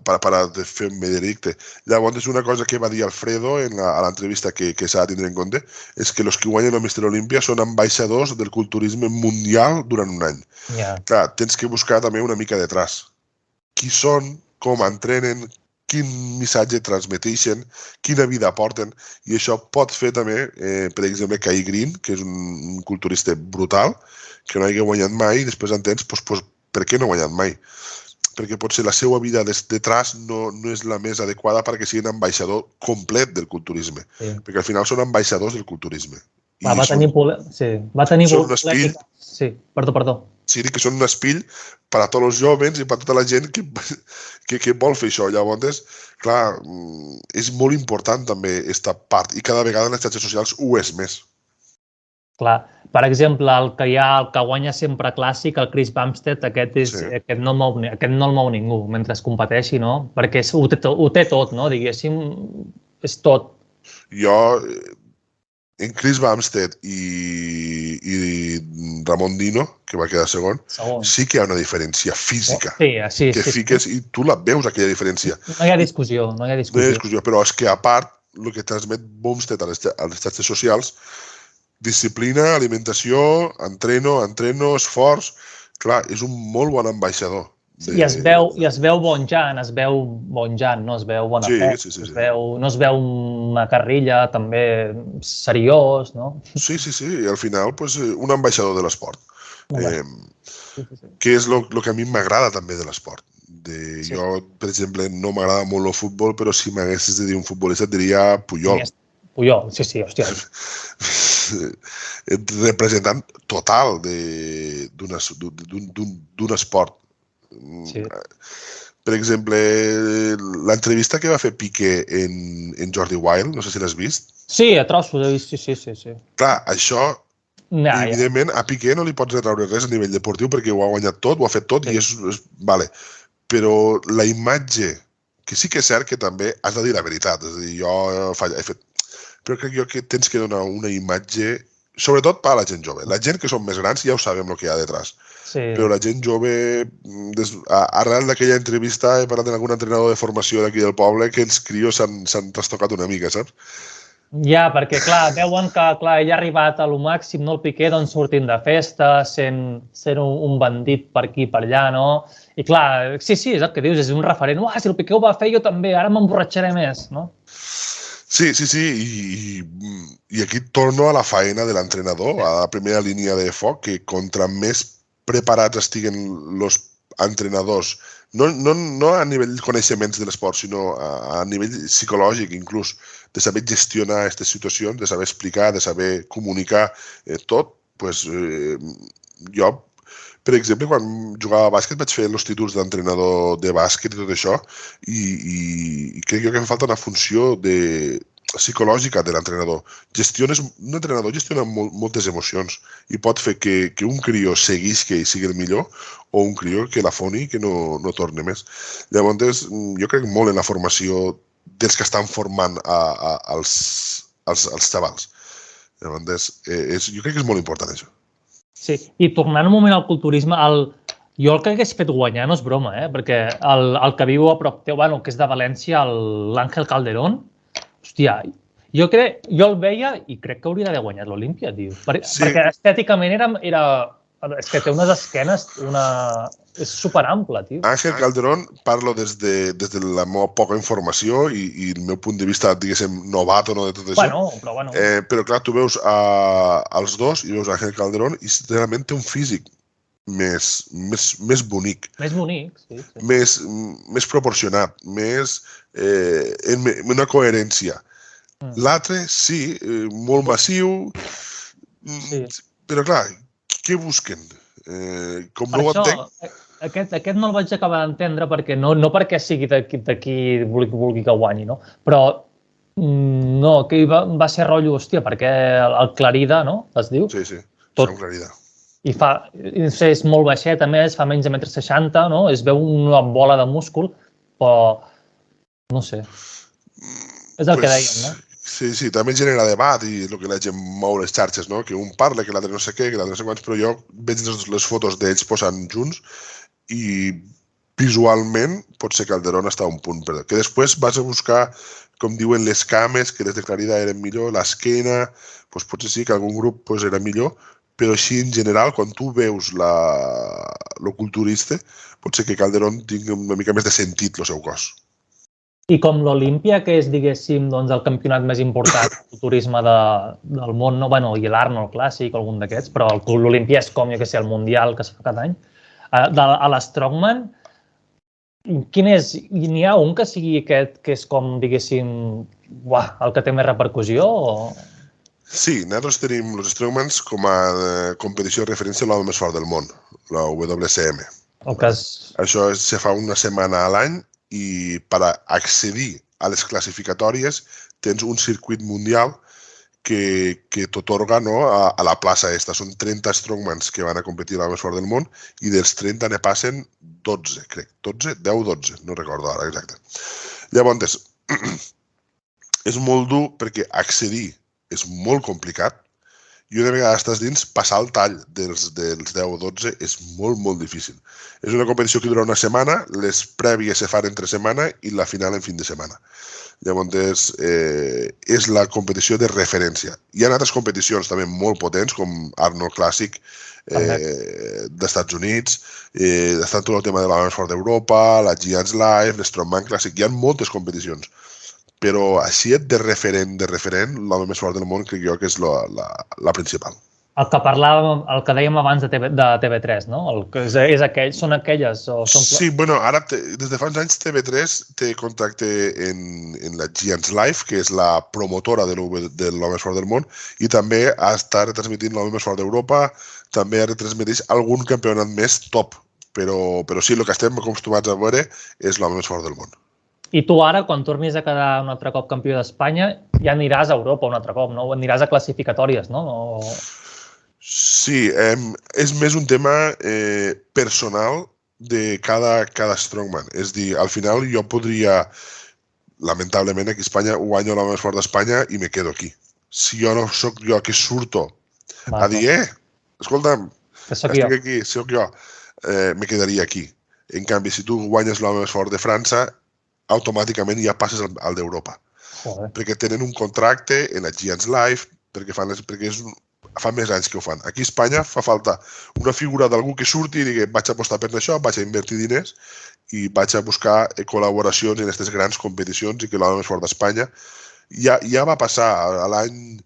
per a fer un veredicte. Llavors, una cosa que va dir Alfredo a l'entrevista que s'ha de tindre en compte és que els que guanyen el Mister Olímpia són ambaixadors del culturisme mundial durant un any. Clar, tens que buscar també una mica detrás. Qui són, com entrenen, quin missatge transmeteixen, quina vida porten, i això pot fer també, per exemple, Kai Green, que és un culturista brutal, que no hagi guanyat mai, i després entens per què no ha guanyat mai. Perquè potser la seva vida detrás no és la més adequada perquè siguin ambaixador complet del culturisme. Perquè al final són ambaixadors del culturisme. Va tenir polèmica. Sí, perdó. Sí, que són un espill per a tots els jovens i per a tota la gent que vol fer això. Llavors, clar, és molt important també aquesta part i cada vegada en les xarxes socials ho és més. Clar, per exemple, el que guanya sempre clàssic, el Chris Bumstead, aquest no el mou ningú mentre es competeixi, no? Perquè ho té tot, no? Diguéssim, és tot. Jo... En Chris Bumstead i Ramon Dino, que va quedar segon, sí que hi ha una diferència física. Sí. Que fiques i tu la veus, aquella diferència. No hi ha discussió. Però és que a part, el que transmet Bumstead a les xarxes socials, disciplina, alimentació, entreno, esforç, clar, és un molt bon ambaixador. I es veu bon Jan, no es veu bona fe, no es veu una carrilla també seriós, no? Sí, i al final un ambaixador de l'esport, que és el que a mi m'agrada també de l'esport. Jo, per exemple, no m'agrada molt el futbol, però si m'haguessis de dir un futbolista et diria Puyol. Puyol, sí, hòstia. Representant total d'un esport. Sí. Per exemple, l'entrevista que va fer Piqué en Jordi Wild, no sé si l'has vist. Sí, a trossos he vist, sí. Clar, això, evidentment, a Piqué no li pots retraure res a nivell deportiu perquè ho ha guanyat tot, ho ha fet tot i és... Vale. Però la imatge, que sí que és cert que també has de dir la veritat, és a dir, jo he fet... Però crec jo que tens que donar una imatge, sobretot per a la gent jove. La gent que són més grans ja ho sabem el que hi ha detrás. Però la gent jove, arrel d'aquella entrevista he parlat amb algun entrenador de formació d'aquí del poble que els crios s'han trastocat una mica, saps? Ja, perquè clar, veuen que ell ha arribat a lo màxim, no? El Piqué, doncs sortint de festa, sent un bandit per aquí i per allà, no? I clar, sí, és el que dius, és un referent. Uah, si el Piqué ho va fer jo també, ara m'emborratxaré més, no? Sí, i aquí torno a la faena de l'entrenador, a la primera línia de foc, que contra més preparats estiguen els entrenadors No a nivell de coneixements de l'esport, sinó a nivell psicològic, inclús, de saber gestionar aquestes situacions, de saber explicar, de saber comunicar tot. Pues, jo, per exemple, quan jugava a bàsquet vaig fer els títols d'entrenador de bàsquet i tot això, i crec jo que fa falta una funció psicològica de l'entrenador. Un entrenador gestiona moltes emocions i pot fer que un crió seguisca i sigui el millor o un crió que la foni i que no torni més. Llavors, jo crec molt en la formació dels que estan formant als xavals. Llavors, jo crec que és molt important això. Sí, i tornant un moment al culturisme, jo el que hagués fet guanyar no és broma, perquè el que viu a prop teu, que és de València, l'Àngel Calderón, hòstia, jo el veia i crec que hauria d'haver guanyat l'Olímpia, tio. Perquè estèticament era... És que té unes esquenes, és superample, tio. Àngel Calderón, parlo des de la meva poca informació i el meu punt de vista, diguéssim, novato, no de tot això. Bueno. Però clar, tu veus els dos i veus Àngel Calderón i realment té un físic més bonic. Més bonic, sí. Més proporcionat, amb una coherència. L'altre, sí, molt massiu, però clar, què busquen? Com no ho entenc? Aquest no el vaig acabar d'entendre perquè no perquè sigui d'aquí vulgui que guanyi, no? Però no, que va ser rotllo, hòstia, perquè el Clarida, no? Es diu? Sí, el Clarida. I és molt baixet, a més, fa menys de 1,60 m, no? Es veu una bola de múscul, però no sé. És el que dèiem, no? Sí, també genera debat i el que la gent mou les xarxes, no? Que un parla, que l'altre no sé què, que l'altre no sé quants, però jo veig les fotos d'ells posant junts i visualment pot ser que Calderón està a un punt. Que després vas a buscar, com diuen, les cames, que les de Clarida eren millor, l'esquena, doncs potser sí que algun grup era millor, però així en general, quan tu veus el culturista, pot ser que Calderón tingui una mica més de sentit el seu cos. I com l'Olímpia, que és, diguéssim, el campionat més important del turisme del món, i l'Arnold Clàssic, algun d'aquests, però l'Olímpia és com, jo què sé, el Mundial que es fa cada any. A l'Strongman, quin és? N'hi ha un que sigui aquest, que és com, diguéssim, el que té més repercussió? Sí, nosaltres tenim els Strongmans com a competició de referència a l'home més fort del món, la WCM. Això se fa una setmana a l'any i per accedir a les classificatòries tens un circuit mundial que t'otorga a la plaça esta. Són 30 strongmans que van a competir a la més fort del món i dels 30 ne passen 12, crec. 10 o 12, no recordo ara exacte. Llavors, és molt dur perquè accedir és molt complicat i una vegada estàs dins, passar el tall dels 10 o 12 és molt, molt difícil. És una competició que dura una setmana, les prèvies se fan entre setmana i la final en fin de setmana. Llavors, és la competició de referència. Hi ha altres competicions també molt potents, com Arnold Classic dels Estats Units, està tot el tema de la més fort d'Europa, la Giants Live, l'Strongman Classic, hi ha moltes competicions. Però així de referent, l'home més fort del món crec jo que és la principal. El que parlàvem, el que dèiem abans de TV3, no? Són aquelles? Sí, ara des de fa uns anys TV3 té contracte en la Giants Live, que és la promotora de l'home més fort del món, i també està retransmitint l'home més fort d'Europa, també retransmeteix algun campionat més top, però sí, el que estem acostumats a veure és l'home més fort del món. I tu ara, quan tornis a quedar un altre cop campió d'Espanya, ja aniràs a Europa un altre cop, no? Aniràs a classificatòries, no? Sí, és més un tema personal de cada strongman. És dir, al final jo podria, lamentablement, aquí a Espanya guanyo l'home més fort d'Espanya i me quedo aquí. Si jo no sóc jo que surto a dir, escolta'm, estic aquí, sóc jo, me quedaria aquí. En canvi, si tu guanyes l'home més fort de França, automàticament ja passes al d'Europa. Perquè tenen un contracte en la Giants Live, perquè fa més anys que ho fan. Aquí a Espanya fa falta una figura d'algú que surti i digui vaig apostar per això, vaig a invertir diners i vaig a buscar col·laboracions en aquestes grans competicions i que l'home més fort d'Espanya ja va passar a l'any,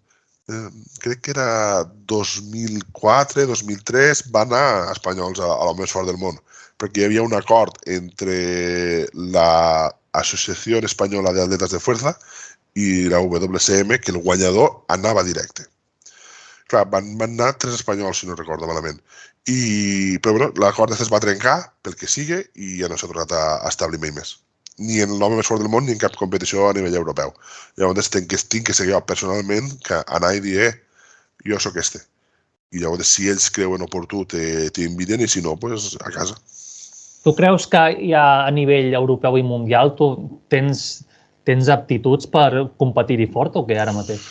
crec que era 2004, 2003, va anar espanyols a l'home més fort del món. perquè hi havia un acord entre l'Associació Espanyola d'Atletes de Fuerza i la WCM que el guanyador anava directe. Clar, van anar 3 espanyols, si no recordo malament. Però bueno, l'acord es va trencar, pel que sigui, i ja no s'ha tornat a establir mai més. Ni en l'home més fort del món, ni en cap competició a nivell europeu. Llavors tinc que ser jo personalment que anar i dir, jo sóc este. I llavors si ells creuen oportú t'inviten i si no, doncs a casa. Tu creus que ja a nivell europeu i mundial tu tens aptituds per competir-hi fort o què ara mateix?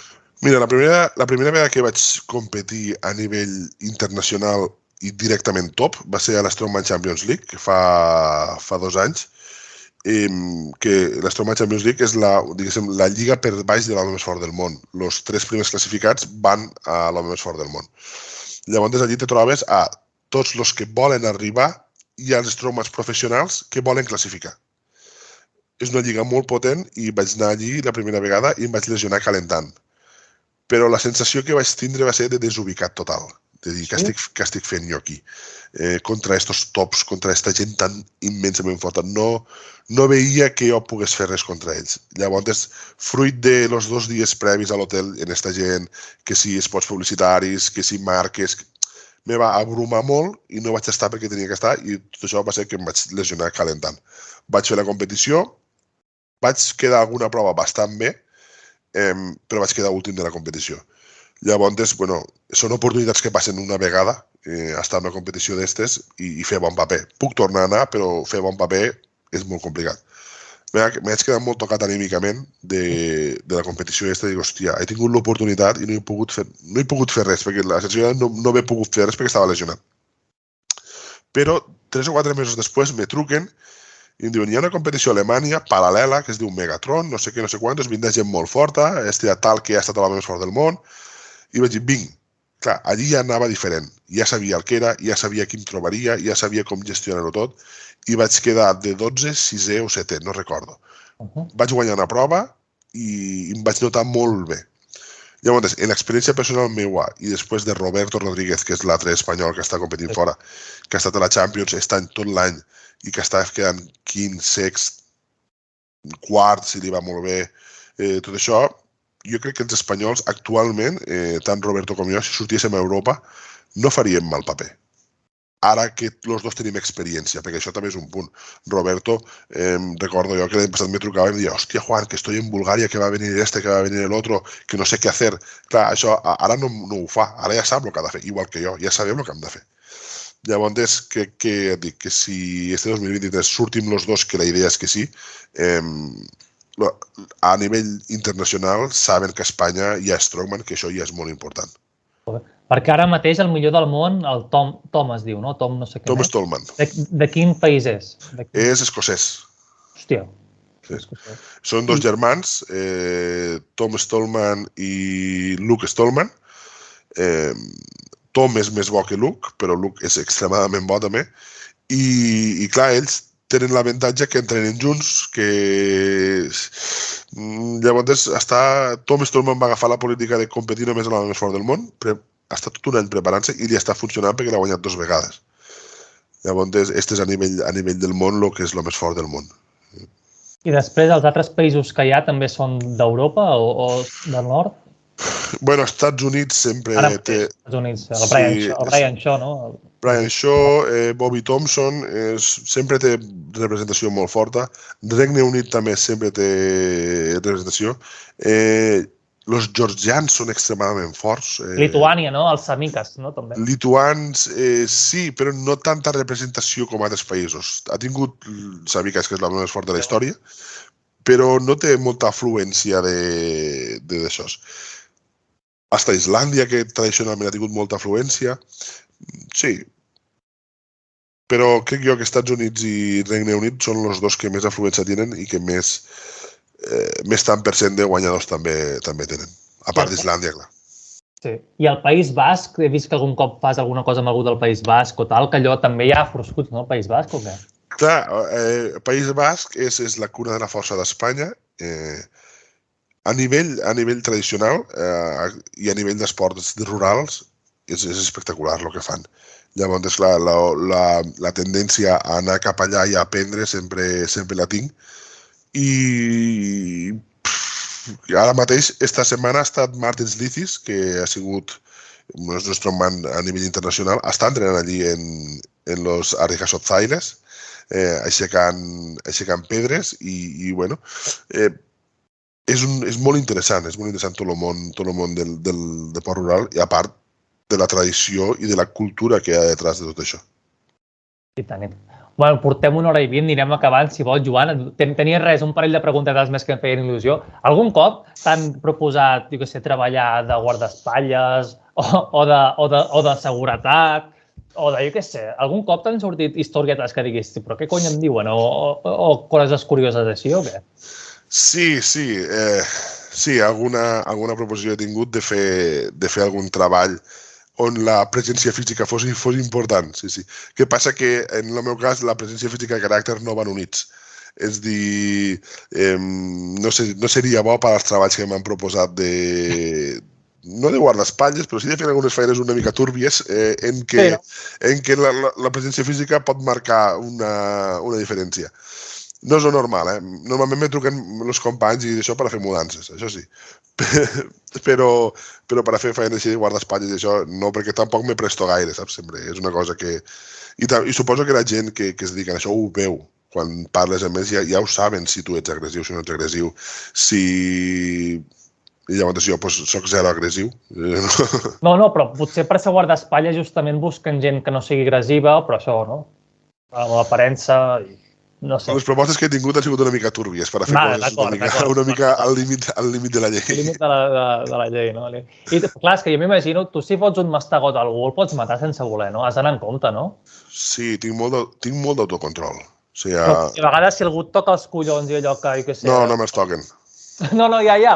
Mira, la primera vegada que vaig competir a nivell internacional i directament top va ser a l'Strongman Champions League, que fa 2 anys, que l'Strongman Champions League és la lliga per baix de l'home més fort del món. Els 3 primers classificats van a l'home més fort del món. Llavors allí te trobes a tots els que volen arribar i als strongmans professionals que volen classificar. És una lliga molt potent i vaig anar allí la primera vegada i em vaig lesionar calentant. Però la sensació que vaig tindre va ser de desubicat total, de dir, què estic fent jo aquí? Contra estos tops, contra esta gent tan immensament forta. No veia que jo pogués fer res contra ells. Llavors, fruit de los 2 dies previs a l'hotel en esta gent, que si spots publicitaris, que si marques, me va abrumar molt i no vaig estar perquè tenia que estar i tot això va ser que em vaig lesionar calentant. Vaig fer la competició, vaig quedar alguna prova bastant bé, però vaig quedar últim de la competició. Llavors, bueno, són oportunitats que passen una vegada, estar en una competició d'estes i fer bon paper. Puc tornar a anar, però fer bon paper és molt complicat. M'haig quedat molt tocat anímicament de la competició aquesta i dic, hòstia, he tingut l'oportunitat i no he pogut fer res, perquè la sensació no he pogut fer res perquè estava lesionat. Però 3 o 4 mesos després me truquen i em diuen, hi ha una competició a Alemanya paral·lela que es diu Megatron, no sé què, no sé quantos, vindrà gent molt forta, tal que ha estat l'home més fort del món, i vaig dir, vinc. Clar, allí ja anava diferent, ja sabia el que era, ja sabia qui em trobaria, ja sabia com gestionar-ho tot, i vaig quedar de 12, 6è o 7è, no recordo. Vaig guanyar una prova i em vaig notar molt bé. Llavors, en l'experiència personal meua i després de Roberto Rodríguez, que és l'altre espanyol que està competint fora, que ha estat a la Champions, està en tot l'any i que està quedant 5, 6, 4, si li va molt bé, tot això, jo crec que els espanyols actualment, tant Roberto com jo, si sortíssim a Europa, no faríem mal paper. Ara que els dos tenim experiència, perquè això també és un punt. Roberto, recordo jo que l'any passat me trucava i em deia, hòstia, Juan, que estoy en Bulgaria, que va venir este, que va venir el otro, que no sé què hacer. Clar, això ara no ho fa, ara ja sap el que ha de fer, igual que jo, ja sabem el que hem de fer. Llavors, crec que si este 2023 sortim els dos, que la idea és que sí, a nivell internacional saben que a Espanya hi ha Strongman, que això ja és molt important. Perquè ara mateix el millor del món, el Tom es diu, no? Tom no sé què. Tom Stallman. De quin país és? És escocès. Hòstia. Sí. Són 2 germans, Tom Stallman i Luke Stallman. Tom és més bo que Luke, però Luke és extremadament bo també. I clar, ells tenen l'avantatge que entrenen junts, que llavors Tom Stallman va agafar la política de competir només a l'home més fort del món, ha estat tot un any preparant-se i li està funcionant perquè l'ha guanyat 2 vegades. Llavors, este és a nivell del món el que és el més fort del món. I després els altres països que hi ha també són d'Europa o del nord? Bueno, als Estats Units sempre té... Estats Units, el Brian Shaw, no? Brian Shaw, Bobby Thompson, sempre té representació molt forta. Regne Unit també sempre té representació. Els georgians són extremadament forts. Lituània, no? Els samiques, no? També. Lituans, sí, però no tanta representació com altres països. Ha tingut samiques, que és la més fort de la història, però no té molta afluència d'això. Hasta Islàndia, que tradicionalment ha tingut molta afluència, sí. Però crec jo que Estats Units i Regne Unit són els dos que més afluència tenen i que més tant % de guanyadors també tenen. A part d'Islàndia, clar. Sí. I el País Basc, he vist que algun cop fas alguna cosa amb algú del País Basc o tal, que allò també hi ha forçuts, no? El País Basc o què? Clar, el País Basc és la cuna de la força d'Espanya. A nivell tradicional i a nivell d'esports rurals, és espectacular el que fan. Llavors, clar, la tendència a anar cap allà i a aprendre sempre la tinc. I ara mateix, esta setmana ha estat Martins Licis, que ha sigut un strongman a nivell internacional, està entrenant allí en los Arikasotzaires, aixecant pedres i bueno, és molt interessant tot el món del deport rural i a part de la tradició i de la cultura que hi ha detrás de tot això. I tant. Bueno, portem 1 hora i 20, anirem acabant, si vols, Joan. Tenies res, un parell de preguntes més que em feien il·lusió. Algun cop t'han proposat, jo què sé, treballar de guardaespatlles o de seguretat, o de, jo què sé, algun cop t'han sortit historietes que diguis, però què cony em diuen? O coses curioses així, o què? Sí, alguna proposició he tingut de fer algun treball on la presència física fos important, sí. Què passa que, en el meu cas, la presència física i el caràcter no van units. És dir, no seria bo per als treballs que m'han proposat no de guardaespatlles, però sí de fer algunes feines una mica túrbies en què la presència física pot marcar una diferència. No és lo normal, Normalment me truquen els companys i això per a fer mudances, això sí. Però per a fer feines així de guardaespatlles i això, no, perquè tampoc me presto gaire, saps? Sempre és una cosa que... I suposo que la gent que es dedica a això ho veu. Quan parles amb ells ja ho saben si tu ets agressiu, si no ets agressiu, I llavors jo soc zero agressiu. No, però potser per ser guardaespatlles justament busquen gent que no sigui agressiva, però això, no? Amb l'aparença... No sé. Les propostes que he tingut han sigut una mica túrbies per a fer coses una mica al límit de la llei. Al límit de la llei, no? I clar, és que jo m'imagino, tu si fots un mastegot a algú el pots matar sense voler, no? Has d'anar en compte, no? Sí, tinc molt d'autocontrol. O sigui, a vegades si algú et toca els collons i allò que... Jo què sé, no me'ls toquen. No, ja.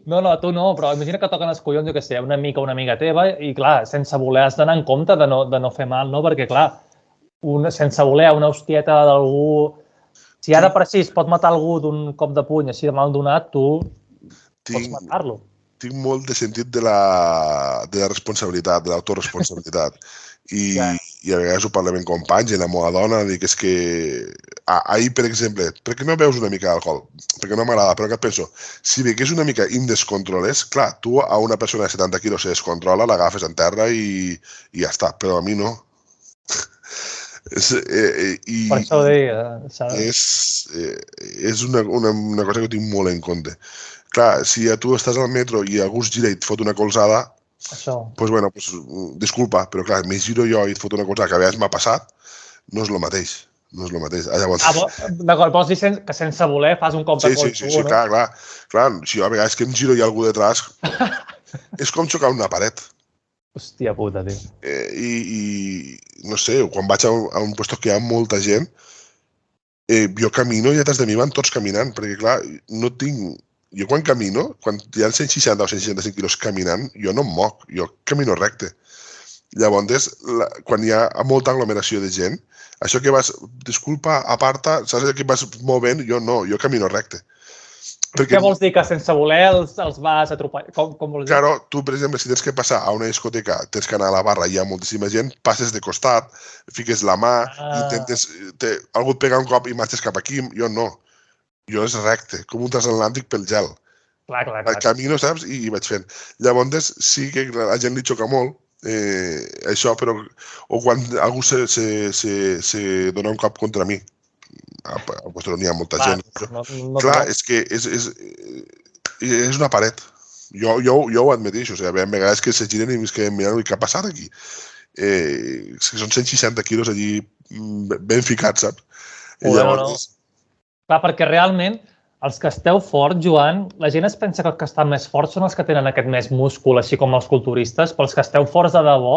No, tu no, però imagina que toquen els collons, jo què sé, una amiga teva i clar, sense voler has d'anar en compte de no fer mal, no? Perquè clar, sense voler una hostieta d'algú... Si ara per si es pot matar algú d'un cop de puny així de mal donat, tu pots matar-lo. Tinc molt de sentit de la responsabilitat, de l'autoresponsabilitat. I a vegades ho parlem amb companys, amb la meva dona, dic, és que... Ahir, per exemple, per què no beus una mica d'alcohol? Perquè no m'agrada, però que et penso, si veigués una mica im descontrolés, clar, tu a una persona de 70 quilos se descontrola, l'agafes en terra i ja està, però a mi no. Per això ho deia, saps? És una cosa que tinc molt en compte. Clar, si tu estàs al metro i algú es gira i et fot una colzada, doncs, disculpa, però clar, me giro jo i et fot una colzada que a vegades m'ha passat, no és el mateix. D'acord, vols dir que sense voler fas un cop de colze? Sí, clar. Si jo a vegades que em giro i hi ha algú detrás, és com xocar una paret. Hòstia puta, tio. I no sé, quan vaig a un lloc que hi ha molta gent, jo camino i detrás de mi van tots caminant, perquè clar, no tinc... Jo quan camino, quan hi ha 160 o 165 quilos caminant, jo no em moc, jo camino recte. Llavors, quan hi ha molta aglomeració de gent, això que vas, disculpa, aparta, saps que vas movent? Jo no, jo camino recte. Què vols dir, que sense voler els vas atropellar? Com vols dir? Claro, tu, per exemple, si tens que passar a una discoteca, tens que anar a la barra, hi ha moltíssima gent, passes de costat, fiques la mà, intentes... Algú et pega un cop i marxes cap aquí, jo no. Jo és recte, com un transatlàntic pel gel. Clar. Camino, saps? I vaig fent. Llavors, sí que a la gent li xoca molt, això, però... O quan algú se dona un cop contra mi. A Posterior n'hi ha molta gent. Clar, és que és una paret. Jo ho admeteixo. O sigui, a vegades que se giren i es queden mirant què ha passat aquí. Són 160 quilos allí ben ficats, saps? No. Clar, perquè realment els que esteu forts, Joan, la gent es pensa que els que estan més forts són els que tenen aquest més múscul, així com els culturistes, però els que esteu forts de debò,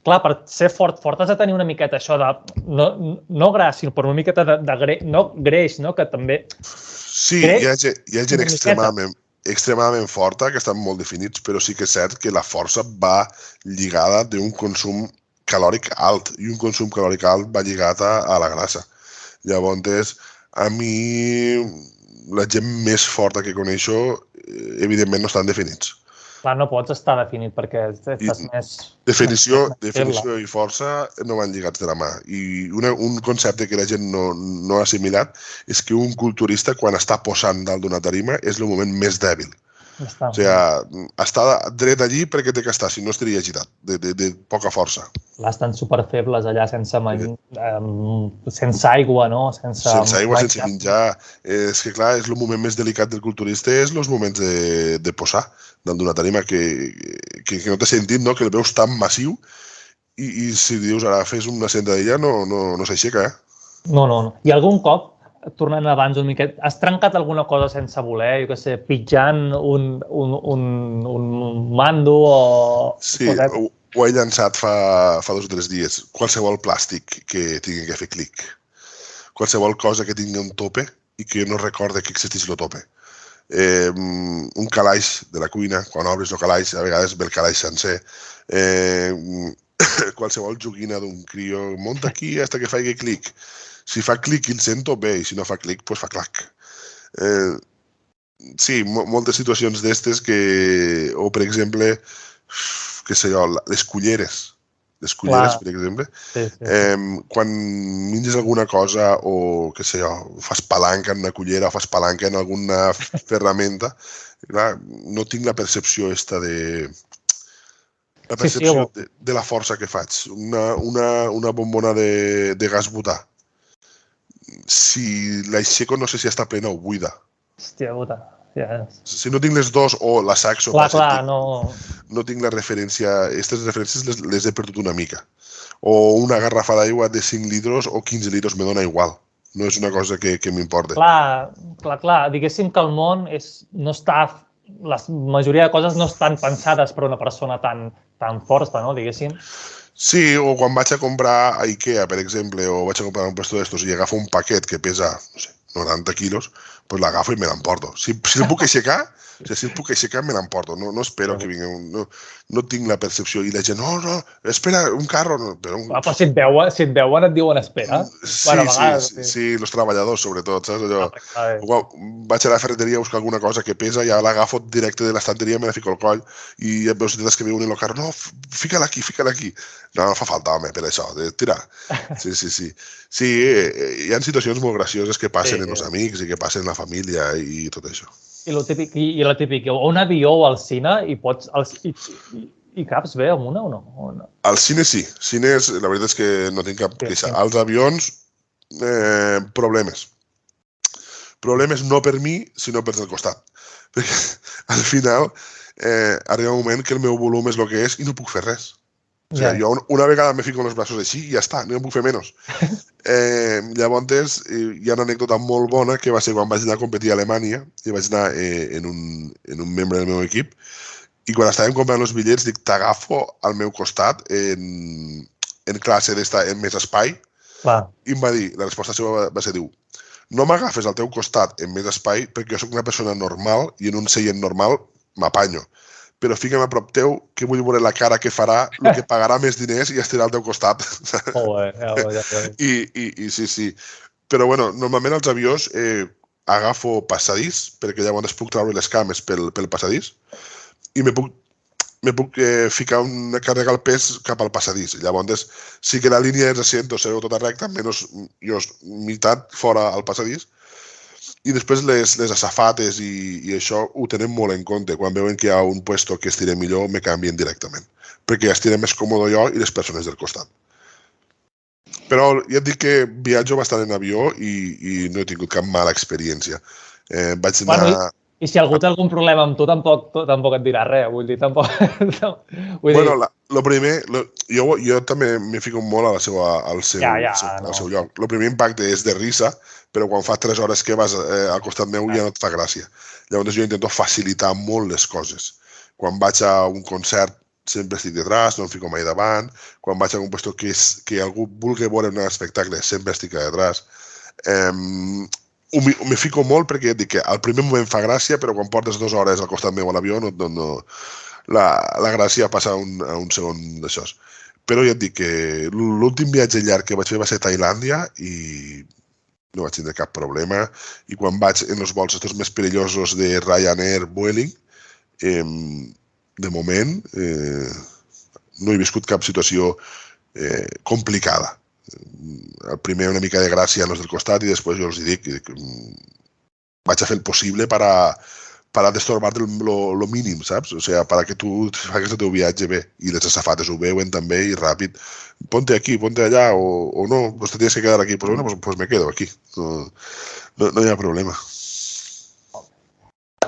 clar, per ser fort has de tenir una miqueta això de... No gras, sinó per una miqueta de greix, no? Que també... Sí, hi ha gent extremadament forta, que estan molt definits, però sí que és cert que la força va lligada d'un consum calòric alt, i un consum calòric alt va lligat a la grassa. Llavors, a mi, la gent més forta que coneixo, evidentment no estan definits. Clar, no pots estar definit perquè estàs més... Definició més feble. i força no van lligats de la mà. I un concepte que la gent no ha assimilat és que un culturista, quan està posant dalt d'una tarima, és el moment més dèbil. Està. O sigui, està dret allí perquè té que estar, si no estaria girat, de poca força. Clar, estan superfebles allà sense aigua, no? Sense aigua, sense menjar. És que, clar, és el moment més delicat del culturista, és els moments de posar dalt d'una tarima que no té sentit, no? Que el veus tan massiu i si dius ara fes una sentadilla no s'aixeca, No. I algun cop, tornant abans una miqueta, has trencat alguna cosa sense voler, jo què sé, pitjant un mando o... Sí, ho he llançat fa 2 o 3 dies. Qualsevol plàstic que tingui que fer clic. Qualsevol cosa que tingui un tope i que no recorde que existeix el tope. Un calaix de la cuina, quan obres el calaix, a vegades ve el calaix sencer. Qualsevol joguina d'un crió, munta aquí fins que faci clic. Si fa clic i el sento, bé, i si no fa clic, doncs fa clac. Sí, moltes situacions d'estes que... O, per exemple, què sé jo, les culleres. Les culleres, per exemple. Sí. Quan menges alguna cosa o, què sé jo, fas palanca en una cullera o fas palanca en alguna ferramenta, clar, no tinc la percepció de la força que faig. Una bombona de gas butà. Si l'aixeco no sé si està plena o buida. Hòstia puta. Si no tinc les dos o la saxo, clar, no tinc la referència. Aquestes referències les he perdut una mica. O una garrafa d'aigua de 5 litres o 15 litres me dona igual. No és una cosa que m'importa. Clar. Diguéssim que el món no està... La majoria de coses no estan pensades per una persona tan forta, no? Diguéssim. Sí, o quan vaig a comprar a Ikea, per exemple, o vaig a comprar un puesto d'estos i agafo un paquet que pesa, no sé, 90 quilos, doncs l'agafo i me l'emporto. Si el puc aixecar, me l'emporto. No espero que vingui... No tinc la percepció. I la gent, no, espera, un carro... Però si et veuen et diuen espera. Sí, els treballadors, sobretot, saps? Allò, vaig a la ferreteria a buscar alguna cosa que pesa, ja l'agafo directe de l'estanteria, me la fico al coll i ja veus que viuen en el carro, no, fica-la aquí. No fa falta, home, per això, tira. Sí. Sí, hi ha situacions molt gracioses que passen en els amics i que passen en la família i tot això. I la típica, o un avió o al cine i caps bé amb una o no? Al cine sí. Cines, la veritat és que no tinc cap queixa. Als avions, problemes. Problemes no per mi, sinó per del costat. Perquè al final arriba un moment que el meu volum és el que és i no puc fer res. O sigui, jo una vegada me fico en els braços així i ja està, no puc fer menys. Llavors, hi ha una anècdota molt bona que va ser quan vaig anar a competir a Alemanya i vaig anar en un membre del meu equip i quan estàvem comprant els bitllets dic, t'agafo al meu costat en classe d'estar en més espai i em va dir, la resposta seva va ser, diu, no m'agafes al teu costat en més espai perquè jo soc una persona normal i en un seient normal m'apanyo. Però fica'm a prop teu, que vull veure la cara que farà, el que pagarà més diners i estirà al teu costat. I sí. Però, bueno, normalment als avions agafo passadís, perquè llavors puc treure les cames pel passadís, i me puc ficar una càrrega al pes cap al passadís. Llavors, sí que la línia dels asientos serà tota recta, menys jo meitat fora al passadís, i després les asafates i això ho tenen molt en compte. Quan veuen que hi ha un puesto que estira millor, me canvien directament. Perquè estiré més còmode jo i les persones del costat. Però ja et dic que viatjo bastant en avió i no he tingut cap mala experiència. Vaig anar... I si algú té algun problema amb tu, tampoc et dirà res. Vull dir, tampoc... Bueno, el primer... Jo també m'he ficat molt al seu lloc. El primer impacte és de risa, però quan fa 3 hores que vas al costat meu ja no et fa gràcia. Llavors jo intento facilitar molt les coses. Quan vaig a un concert sempre estic detrás, no em fico mai davant. Quan vaig a un lloc que algú vulgui veure un espectacle, sempre estic detrás. Me fico molt perquè dic que al primer moment fa gràcia, però quan portes 2 hores al costat meu a l'avió, la gràcia passa a un segon d'això. Però ja et dic que l'últim viatge llarg que vaig fer va ser a Tailàndia i no vaig tindre cap problema. I quan vaig en els vols més perillosos de Ryanair, Vueling, de moment, no he viscut cap situació complicada. El primer una mica de gràcia a los del costat i després jo els dic que vaig a fer el possible per a destorbar-te lo mínim, saps? O sigui, perquè tu facis el teu viatge bé i les azafates ho veuen també i ràpid. Ponte aquí, ponte allà o no, pues te tienes que quedar aquí. Pues bueno, pues me quedo aquí. No hi ha problema.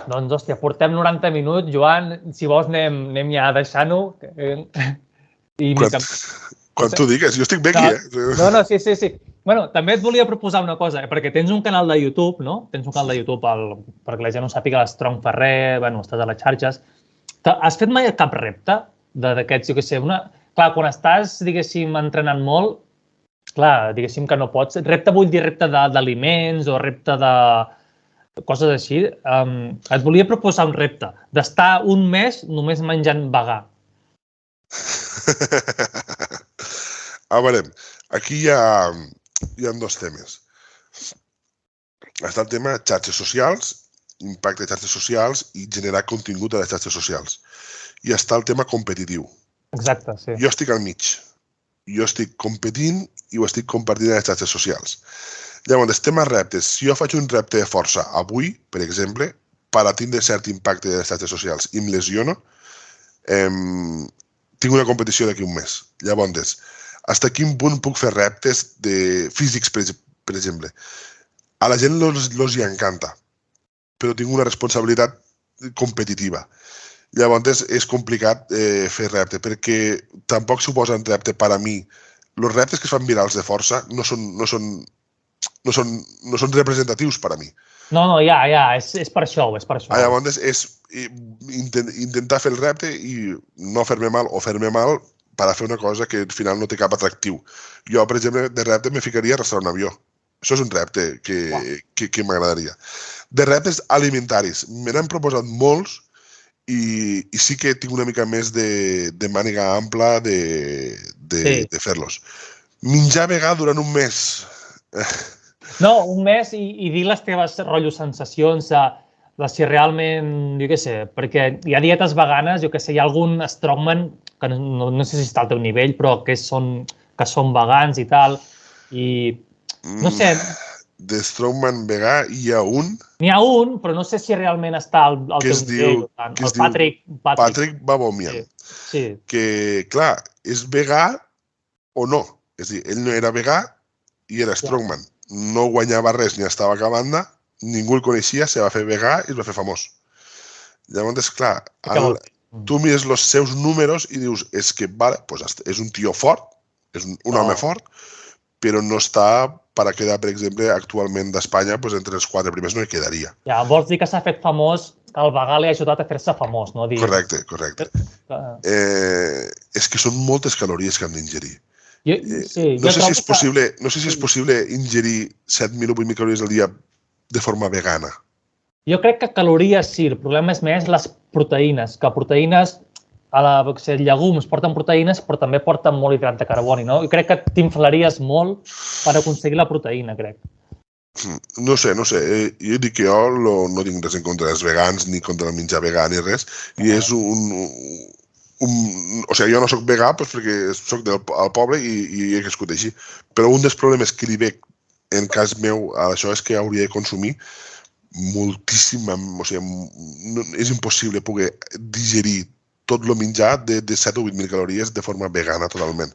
Doncs, hòstia, portem 90 minuts. Joan, si vols anem ja deixant-ho. Quan tu digues, jo estic bé aquí, No, sí. Bueno, també et volia proposar una cosa, perquè tens un canal de YouTube, no? Tens un canal de YouTube perquè la gent no sàpiga l'Strong Ferrer, bueno, estàs a les xarxes. Has fet mai cap repte d'aquests, jo què sé, clar, quan estàs, diguéssim, entrenant molt, clar, diguéssim que no pots. Repte vull dir repte d'aliments o repte de coses així. Et volia proposar un repte, d'estar un mes només menjant vegà. A veure, aquí hi ha dos temes. Està el tema xarxes socials, impacte de xarxes socials i generar contingut a les xarxes socials. I està el tema competitiu. Exacte, sí. Jo estic al mig. Jo estic competint i ho estic compartint a les xarxes socials. Llavors, tema reptes. Si jo faig un repte de força avui, per exemple, per a tindre cert impacte de les xarxes socials i em lesiono, tinc una competició d'aquí un mes. Llavors, fins a quin punt puc fer reptes físics, per exemple. A la gent els hi encanta, però tinc una responsabilitat competitiva. Llavors és complicat fer repte, perquè tampoc suposen repte per a mi. Els reptes que es fan virals de força no són representatius per a mi. No, ja, és per això. Llavors és intentar fer el repte i no fer-me mal o fer-me mal per a fer una cosa que al final no té cap atractiu. Jo, per exemple, de repte me ficaria a restaurar un avió. Això és un repte que m'agradaria. De reptes alimentaris. Me n'han proposat molts i sí que tinc una mica més de màniga ampla de fer-los. Menjar vegà durant un mes. No, un mes i dir les teves rotllos sensacions de si realment, jo què sé, perquè hi ha dietes veganes, jo què sé, hi ha algun strongman, que no sé si està al teu nivell, però que són vegans i tal, i no sé... De strongman vegà hi ha un... N'hi ha un, però no sé si realment està al teu nivell. El Patrick Babomian. Sí. Que, clar, és vegà o no. És a dir, ell no era vegà i era strongman. No guanyava res ni estava acabant, ningú el coneixia, se va fer vegà i es va fer famós. Llavors, clar, tu mires els seus números i dius, és que, vale, és un tio fort, és un home fort, però no està per a quedar, per exemple, actualment d'Espanya, entre els 4 primers no hi quedaria. Ja, vols dir que s'ha fet famós, que el vegà li ha ajudat a fer-se famós, no? Correcte. És que són moltes calories que han d'ingerir. No sé si és possible ingerir 7.000 o 8.000 calories al dia de forma vegana. Jo crec que calories sí, el problema és més les proteïnes, que proteïnes, els llegums porten proteïnes, però també porten molt hidrat de carboni, no? Jo crec que t'inflaries molt per aconseguir la proteïna, crec. No sé. Jo dic que jo no tinc res en contra dels vegans, ni contra el menjar vegà, ni res, i és o sigui, jo no soc vegà perquè soc del poble i he crescut així, però un dels problemes que li veig en cas meu a això és que hauria de consumir moltíssim, o sigui, és impossible poder digerir tot el menjar de 7 o 8.000 calories de forma vegana totalment.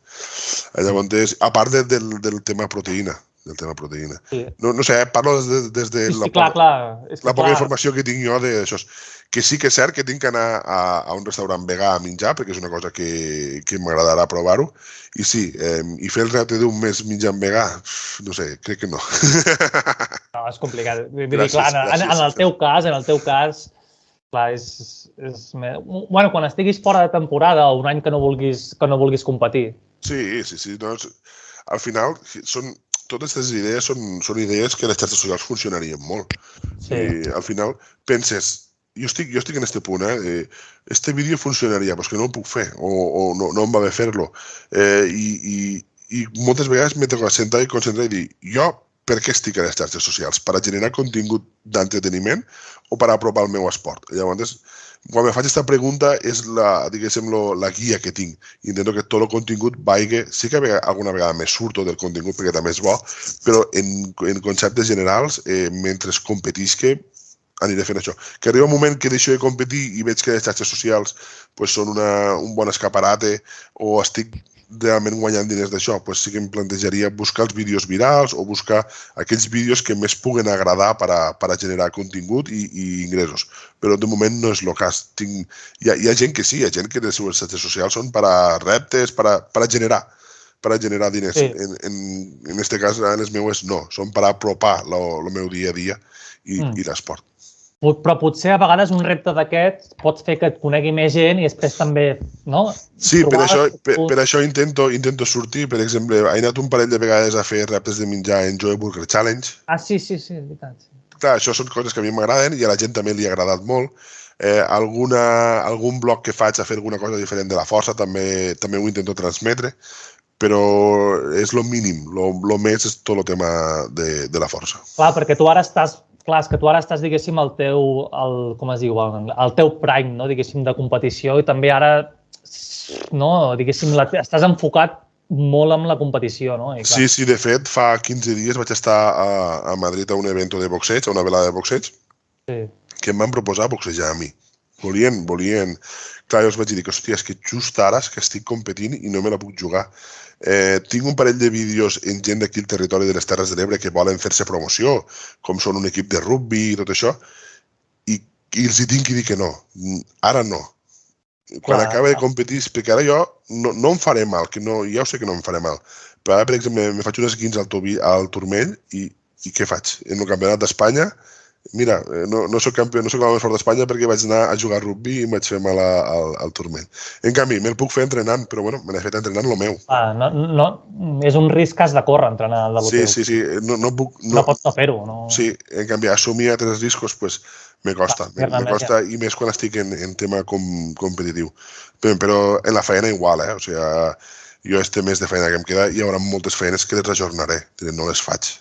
Llavors, a part del tema proteïna. No sé, parlo des de la poca informació que tinc jo d'això. Que sí que és cert que tinc que anar a un restaurant vegà a menjar, perquè és una cosa que m'agradarà provar-ho. I sí, i fer el repte d'un mes menjant vegà, no sé, crec que no. No, és complicat. En el teu cas, clar, bueno, quan estiguis fora de temporada o un any que no vulguis competir. Sí. Al final, totes aquestes idees són idees que les xarxes socials funcionarien molt. I al final penses, jo estic en aquest punt, este vídeo funcionaria, però és que no ho puc fer, o no em va bé fer-lo. I moltes vegades m'he de sentar i concentrar i dir, jo per què estic a les xarxes socials? Per a generar contingut d'entreteniment o per a apropar el meu esport? Llavors, quan me faig aquesta pregunta és la guia que tinc. Intento que tot el contingut vagi... Sí que alguna vegada me surto del contingut perquè també és bo, però en conceptes generals, mentre competisque, aniré fent això. Que arriba un moment que deixo de competir i veig que les xarxes socials són un bon escaparate o estic realment guanyant diners d'això, sí que em plantejaria buscar els vídeos virals o buscar aquells vídeos que més puguen agradar per a generar contingut i ingressos. Però de moment no és el cas. Hi ha gent que sí, hi ha gent que les seves xarxes socials són per a reptes, per a generar diners. Sí. En este cas, les meues no, són per apropar el meu dia a dia i l'esport. Però potser a vegades un repte d'aquest pots fer que et conegui més gent i després també, no? Sí, per això intento sortir. Per exemple, he anat un parell de vegades a fer reptes de menjar en Joe Burger Challenge. Ah, sí, és veritat. Clar, això són coses que a mi m'agraden i a la gent també li ha agradat molt. Algun blog que faig a fer alguna cosa diferent de la força també ho intento transmetre, però és el mínim. El més és tot el tema de la força. Clar, perquè tu ara estàs... Clar, és que tu ara estàs, diguéssim, al teu prime, no? Diguéssim, de competició i també ara, no? Diguéssim, estàs enfocat molt en la competició, no? Sí, de fet, fa 15 dies vaig estar a Madrid a un event de boxeig, a una velada de boxeig, que em van proposar boxejar a mi. Volien... Clar, jo els vaig dir que, hòstia, és que just ara que estic competint i no me la puc jugar. Tinc un parell de vídeos en gent d'aquí al territori de les Terres de l'Ebre que volen fer-se promoció, com són un equip de rugby i tot això, i els hi tinc que dir que no. Ara no. Quan acabi de competir, perquè ara jo no em faré mal, que no, ja ho sé que no em faré mal, però ara, per exemple, me faig unes guins al turmell i què faig? En el Campionat d'Espanya, mira, no soc campió, no soc el més fort d'Espanya perquè vaig anar a jugar a rugby i em vaig fer mal al turmell. En canvi, me'l puc fer entrenant, però bueno, me l'he fet entrenant el meu. No, és un risc que has de córrer entrenant de lo teu. Sí, no puc... No pots no fer-ho, no? Sí, en canvi, assumir altres riscos, pues, me costa. Me costa, i més quan estic en tema competitiu. Però en la feina igual, O sigui, jo este mes de feina que em queda hi haurà moltes feines que les ajornaré, no les faig.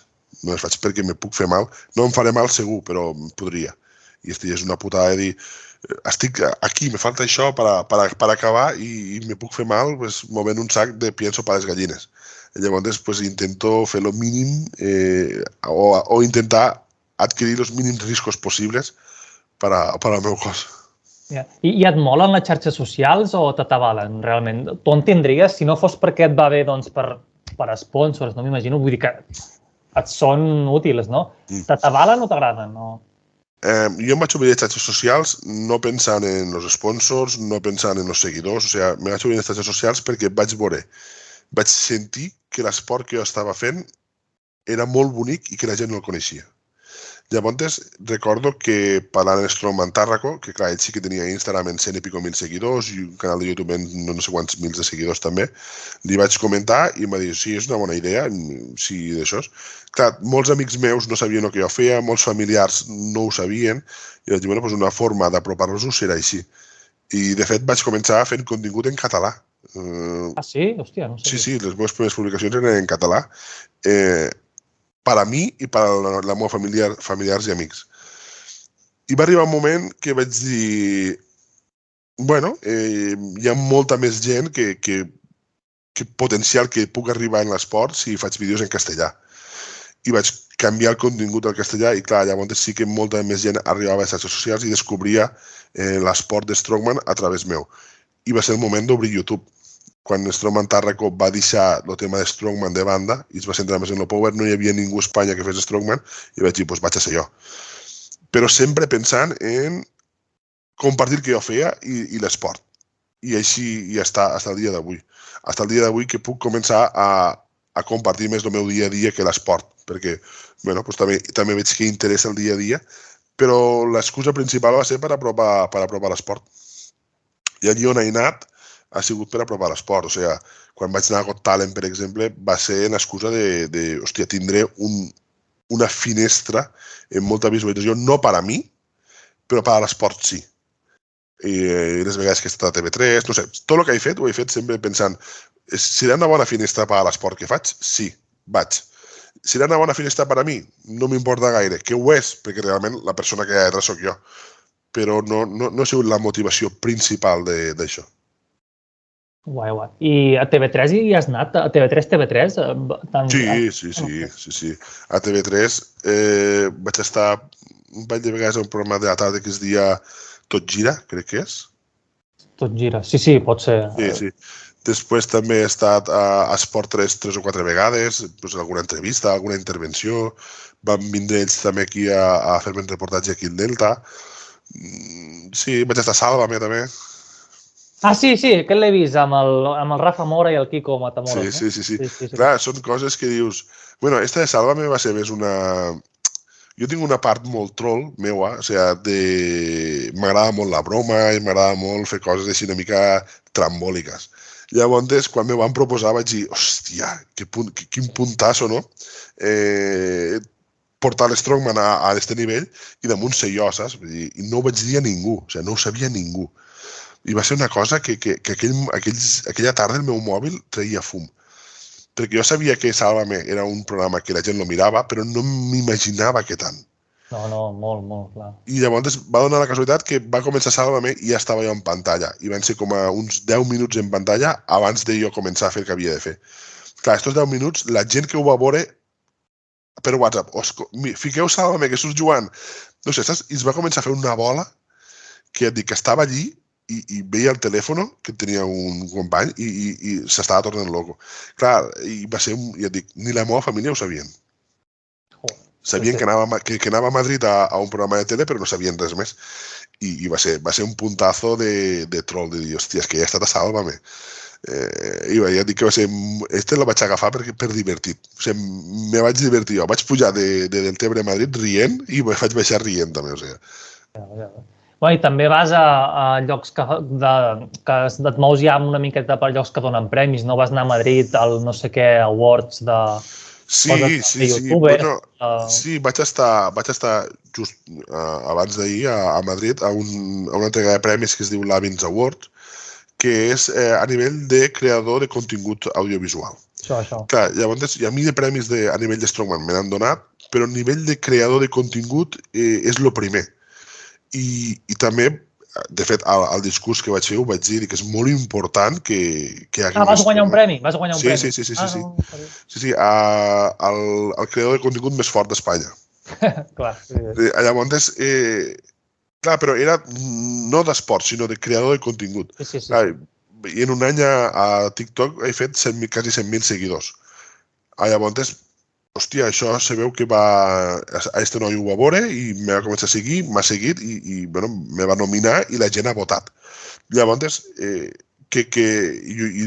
No les faig perquè me puc fer mal. No em faré mal segur, però podria. I és una putada de dir, estic aquí, me falta això per acabar i me puc fer mal movent un sac de pienso para les gallines. Llavors, intento fer lo mínim o intentar adquirir els mínims riscos possibles per al meu cos. I et molen les xarxes socials o t'atabalen, realment? Tu en tindries, si no fos perquè et va bé per sponsors, no m'imagino, vull dir que et són útils, no? T'atabalen o t'agraden? Jo em vaig obrir les xarxes socials no pensant en els sponsors, no pensant en els seguidors, o sigui, me vaig obrir les xarxes socials perquè vaig sentir que l'esport que jo estava fent era molt bonic i que la gent no el coneixia. Llavors, recordo que parlant en Strongman Tàrraco, que clar, ell sí que tenia Instagram en 100 i pico mil seguidors i un canal de YouTube en no sé quants mils de seguidors també, li vaig comentar i em va dir, sí, és una bona idea, sí, d'això. Clar, molts amics meus no sabien el que jo feia, molts familiars no ho sabien, i vaig dir, bueno, una forma d'apropar-los-ho serà així. I, de fet, vaig començar fent contingut en català. Ah, sí? Hòstia, no sé. Sí, les meves primeres publicacions eren en català. Per a mi i per a la meva familiars i amics. I va arribar un moment que vaig dir, bueno, hi ha molta més gent que potencial que puc arribar en l'esport si faig vídeos en castellà. I vaig canviar el contingut al castellà i clar, llavors sí que molta més gent arribava a les xarxes socials i descobria l'esport de Strongman a través meu. I va ser el moment d'obrir YouTube. Quan Strongman Tàrraco va deixar el tema de Strongman de banda i es va centrar més en el power, no hi havia ningú a Espanya que fes Strongman i vaig dir, doncs vaig a ser jo. Però sempre pensant en compartir el que jo feia i l'esport. I així ja està fins al dia d'avui. Fins al dia d'avui que puc començar a compartir més el meu dia a dia que l'esport, perquè bueno, també veig que interessa el dia a dia, però l'excusa principal va ser per apropar l'esport. I allí on he anat ha sigut per apropar l'esport. O sigui, quan vaig anar a Got Talent, per exemple, va ser l'excusa de hòstia, tindré una finestra amb molta visualització, no per a mi, però per a l'esport sí. I les vegades que he estat a TV3, no sé, tot el que he fet, ho he fet sempre pensant, serà una bona finestra per a l'esport que faig? Sí, vaig. Serà una bona finestra per a mi? No m'importa gaire, que ho és, perquè realment la persona que hi ha darrere soc jo. però no ha sigut la motivació principal d'això. Guai. I a TV3 hi has anat? A TV3? Sí. A TV3 vaig estar un parell de vegades a un programa de la tarda que es deia Tot gira, crec que és. Tot gira. Sí, pot ser. Sí. Després també he estat a Esport 3 o 4 vegades, alguna entrevista, alguna intervenció. Van vindre ells també aquí a fer-me un reportatge aquí al Delta. Sí, vaig estar a Sálvame també. Sí, aquest l'he vist amb el Rafa Mora i el Kiko Matamoros. Sí. Clar, són coses que dius... Bueno, esta de Sálvame va ser més una... Jo tinc una part molt troll meua, o sigui, m'agrada molt la broma i m'agrada molt fer coses així una mica trambòliques. Llavors, quan me van proposar vaig dir, hòstia, quin puntasso, no? Portar l'Strongman a aquest nivell i damunt ser jo, saps? I no ho vaig dir a ningú, o sigui, no ho sabia ningú. I va ser una cosa que aquella tarda el meu mòbil treia fum. Perquè jo sabia que Sálvame era un programa que la gent lo mirava, però no m'imaginava que tant. No, molt, clar. I llavors va donar la casualitat que va començar Sálvame i ja estava jo en pantalla. I van ser com a uns 10 minuts en pantalla abans de jo començar a fer el que havia de fer. Clar, estos 10 minuts, la gent que ho va veure per WhatsApp, fiqueu Sálvame, que estàs jugant. No sé, saps? I es va començar a fer una bola que et dic que estava allí i veia el telèfon que tenia un company i s'estava tornant loco. Clar, i va ser, ja et dic, ni la meva família ho sabien. Sabien que anava a Madrid a un programa de tele, però no sabien res més. I va ser un puntazo de troll, de dir, hòstia, és que ja he estat a Sálvame. I ja et dic que va ser... Este lo vaig agafar per divertit. O sigui, me vaig divertir. Jo vaig pujar de Deltebre a Madrid rient i vaig baixar rient també, o sigui. Bueno, i també vas a llocs que et mous ja una miqueta per llocs que donen premis, no? Vas anar a Madrid al no sé què awards de... Sí. Bueno, sí, vaig estar just abans d'ahir a Madrid a una entrega de premis que es diu l'Avins Award, que és a nivell de creador de contingut audiovisual. Això. Clar, llavors, a mi de premis a nivell de Strongman me n'han donat, però a nivell de creador de contingut és el primer. I també, de fet, al discurs que vaig fer ho vaig dir que és molt important que hi hagi... Vas guanyar un premi? Sí. Sí, el creador de contingut més fort d'Espanya. Clar. Llavors, clar, però era no d'esport, sinó de creador de contingut. Sí. I en un any a TikTok he fet quasi 100.000 seguidors. Llavors, hòstia, això se veu que a este noi ho va veure i me va començar a seguir, m'ha seguit i bueno, me va nominar i la gent ha votat. Llavors, i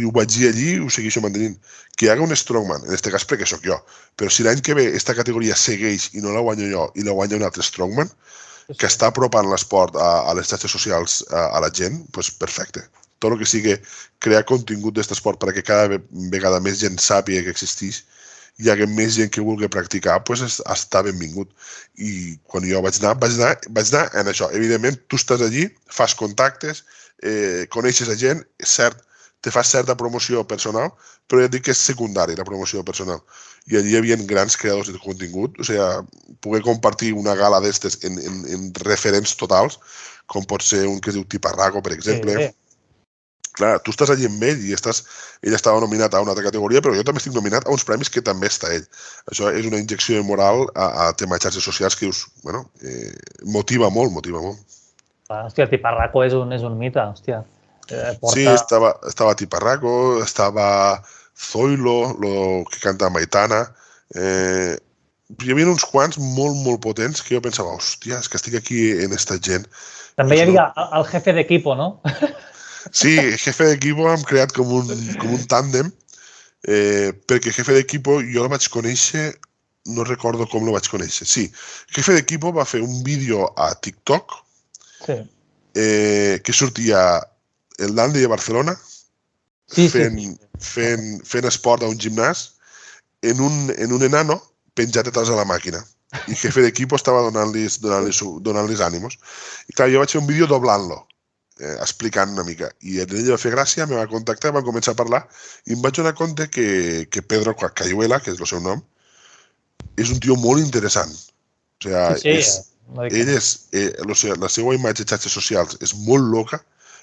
ho vaig dir allí i ho segueixo mantenint. Que hi haga un Strongman, en aquest cas perquè sóc jo, però si l'any que ve aquesta categoria segueix i no la guanyo jo i la guanya un altre Strongman, que està apropant l'esport a les xarxes socials a la gent, doncs perfecte. Tot el que sigui crear contingut d'aquest esport perquè cada vegada més gent sàpiga que existeix, hi hagi més gent que vulgui practicar, doncs està benvingut. I quan jo vaig anar en això. Evidentment, tu estàs allí, fas contactes, coneixes a gent, és cert, te fas certa promoció personal, però ja et dic que és secundari la promoció personal. I allí hi havia grans creadors de contingut, o sigui, poder compartir una gala d'estes en referents totals, com pot ser un que es diu Tiparraco, per exemple. Sí. Clar, tu estàs allí amb ell i ell estava nominat a una altra categoria, però jo també estic nominat a uns premis que també està ell. Això és una injecció de moral a tema de xarxes socials que us, bueno, motiva molt. Hòstia, Tiparraco és un mite, hòstia. Sí, estava Tiparraco, estava Zoilo, lo que canta Maitana. Hi havia uns quants molt potents que jo pensava, hòstia, és que estic aquí en esta gent. També hi havia el jefe d'equipo, no? Sí, jefe d'equipo hem creat com un tàndem, perquè jefe d'equipo jo el vaig conèixer, no recordo com el vaig conèixer. Sí, jefe d'equipo va fer un vídeo a TikTok que sortia el Dandy de Barcelona fent esport a un gimnàs en un enano penjat atrás de la màquina. I jefe d'equipo estava donant-li ànimos. I clar, jo vaig fer un vídeo doblant-lo, explicant una mica. I ell va fer gràcia, me va contactar, vam començar a parlar i em vaig donar compte que Pedro Cayuela, que és el seu nom, és un tio molt interessant. O sigui, No dic que Ell no. és... la seva imatge de xarxes socials és molt loca,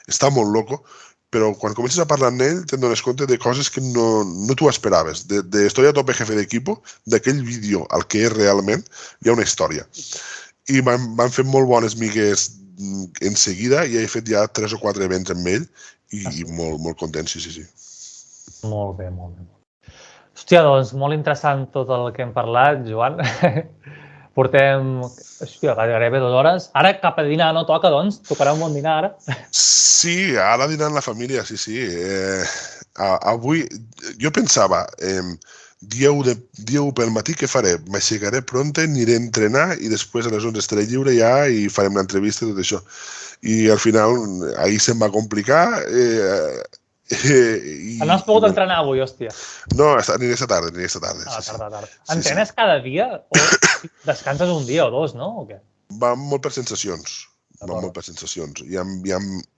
està molt loco, però quan comences a parlar amb ell te'n dones compte de coses que no t'ho esperaves. Estoy a tope jefe d'equipo, d'aquell vídeo al que és realment, hi ha una història. I m'han fet molt bones migues en seguida i he fet ja 3 o 4 events amb ell i molt, molt content, sí. Molt bé, molt bé. Hòstia, doncs molt interessant tot el que hem parlat, Joan. Portem, hòstia, gairebé 2 hores. Ara cap a dinar no toca, doncs? Tocarà un bon dinar ara? Sí, ara dinant la família, sí. Avui, jo pensava, dia 1 pel matí, què faré? M'aixecaré pronte, aniré a entrenar i després a les 11 estaré lliure ja i farem l'entrevista i tot això. I al final, ahir se'm va complicar. No has pogut entrenar avui, hòstia. No, aniré esta tarda. A la tarda. Entrenes cada dia o descanses un dia o 2, no? O què? Va molt per sensacions.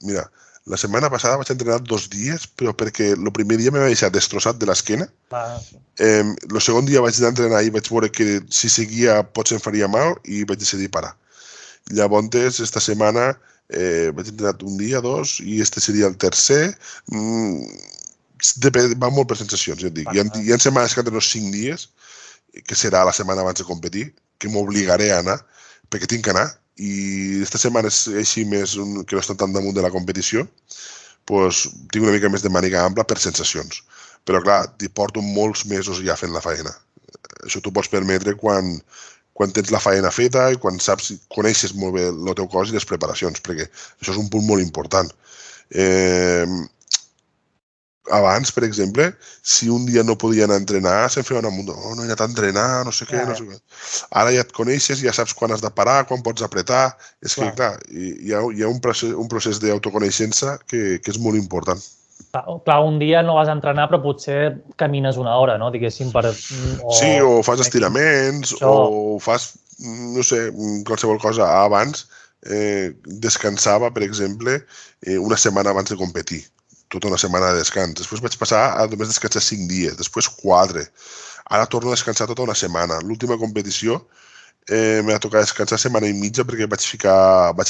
Mira, la setmana passada vaig entrenar 2 dies, però perquè el primer dia m'he deixat destrossat de l'esquena. El segon dia vaig anar a entrenar i vaig veure que si seguia potser em faria mal i vaig decidir parar. Llavors, esta setmana vaig entrenar 1 dia, 2, i este seria el tercer. Va molt per sensacions, ja et dic. Hi ha setmanes que entreno 5 dies, que serà la setmana abans de competir, que m'obligaré a anar, perquè tinc que anar. I esta setmana és així més que no estan tan damunt de la competició, doncs tinc una mica més de màniga ampla per sensacions. Però clar, porto molts mesos ja fent la feina. Això t'ho pots permetre quan tens la feina feta i quan coneixes molt bé el teu cos i les preparacions, perquè això és un punt molt important. Abans, per exemple, si un dia no podia anar a entrenar, se'm feia una munt, no he anat a entrenar, no sé què. Ara ja et coneixes, ja saps quan has de parar, quan pots apretar. És que, clar, hi ha un procés d'autoconeixença que és molt important. Clar, un dia no vas a entrenar, però potser camines 1 hora, no? Diguéssim, per... Sí, o fas estiraments, o fas, no sé, qualsevol cosa. Abans descansava, per exemple, una setmana abans de competir. Tota una setmana de descans. Després vaig passar a només descansar 5 dies, després 4. Ara torno a descansar tota una setmana. L'última competició m'ha tocat descansar setmana i mitja perquè vaig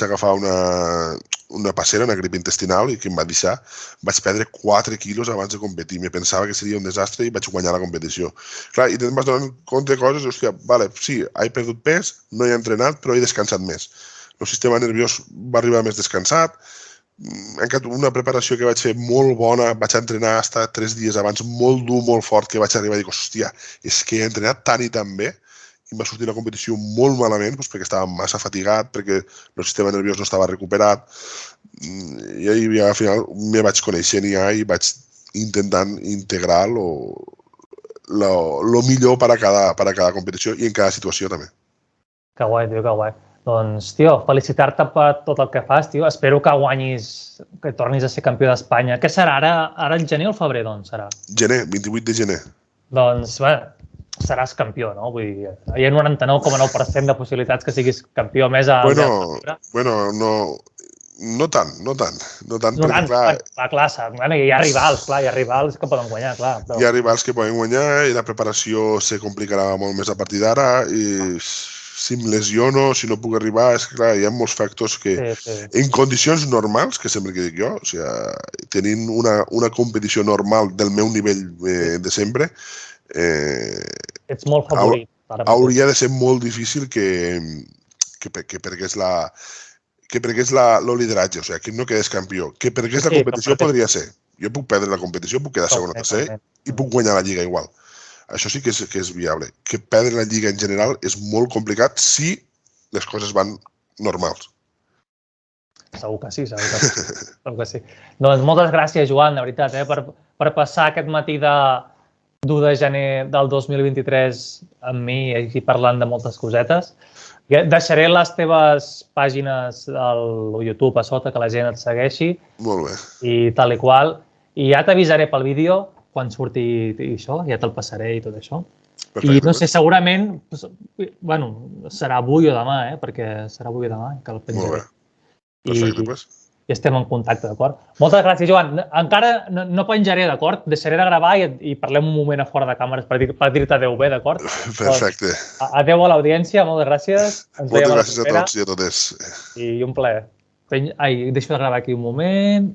agafar una passera, una grip intestinal, i que em va deixar, vaig perdre 4 quilos abans de competir. Me pensava que seria un desastre i vaig guanyar la competició. Clar, i te'n vas donant compte de coses, hòstia, vale, sí, he perdut pes, no he entrenat, però he descansat més. El sistema nerviós va arribar més descansat. Una preparació que vaig fer molt bona, vaig entrenar fins 3 dies abans, molt dur, molt fort, que vaig arribar i dic, hòstia, és que he entrenat tant i tan bé, i em va sortir la competició molt malament, perquè estava massa fatigat, perquè el sistema nerviós no estava recuperat, i al final me vaig coneixent i vaig intentant integrar lo millor per a cada competició i en cada situació també. Que guai, tio, que guai. Doncs, tio, felicitar-te per tot el que fas, tio. Espero que guanyis, que tornis a ser campió d'Espanya. Què serà ara el gener o el febrer, doncs, serà? Gener, 28 de gener. Doncs, bé, seràs campió, no? Vull dir, hi ha 99,9% de possibilitats que siguis campió més a... Bueno, no tant, perquè clar... Hi ha rivals que poden guanyar, clar. Hi ha rivals que poden guanyar i la preparació se complicarà molt més a partir d'ara i... si em lesiono, si no puc arribar, és que clar, hi ha molts factors que en condicions normals, que sempre que dic jo, o sigui, tenint una competició normal del meu nivell de sempre, ets molt favorit. Hauria de ser molt difícil que pergués el lideratge, o sigui, que no quedés campió. Que pergués la competició podria ser. Jo puc perdre la competició, puc quedar segon o tercer i puc guanyar la lliga igual. Això sí que és viable. Que perdre la lliga en general és molt complicat si les coses van normals. Segur que sí. Doncs moltes gràcies, Joan, de veritat, per passar aquest matí de 1 de gener del 2023 amb mi i parlant de moltes cosetes. Deixaré les teves pàgines al YouTube a sota, que la gent et segueixi. Molt bé. I tal i qual. I ja t'avisaré pel vídeo quan surti això, ja te'l passaré i tot això. Perfecte. I no sé, segurament, serà avui o demà, perquè serà avui o demà que el penjaré. Molt bé. Perfecte, doncs. i estem en contacte, d'acord? Moltes gràcies, Joan. Encara no penjaré, d'acord? Deixaré de gravar i parlem un moment a fora de càmeres per dir-te adéu bé, d'acord? Perfecte. Adéu a l'audiència, moltes gràcies. Moltes gràcies a tots i a totes. I un plaer. Deixo de gravar aquí un moment.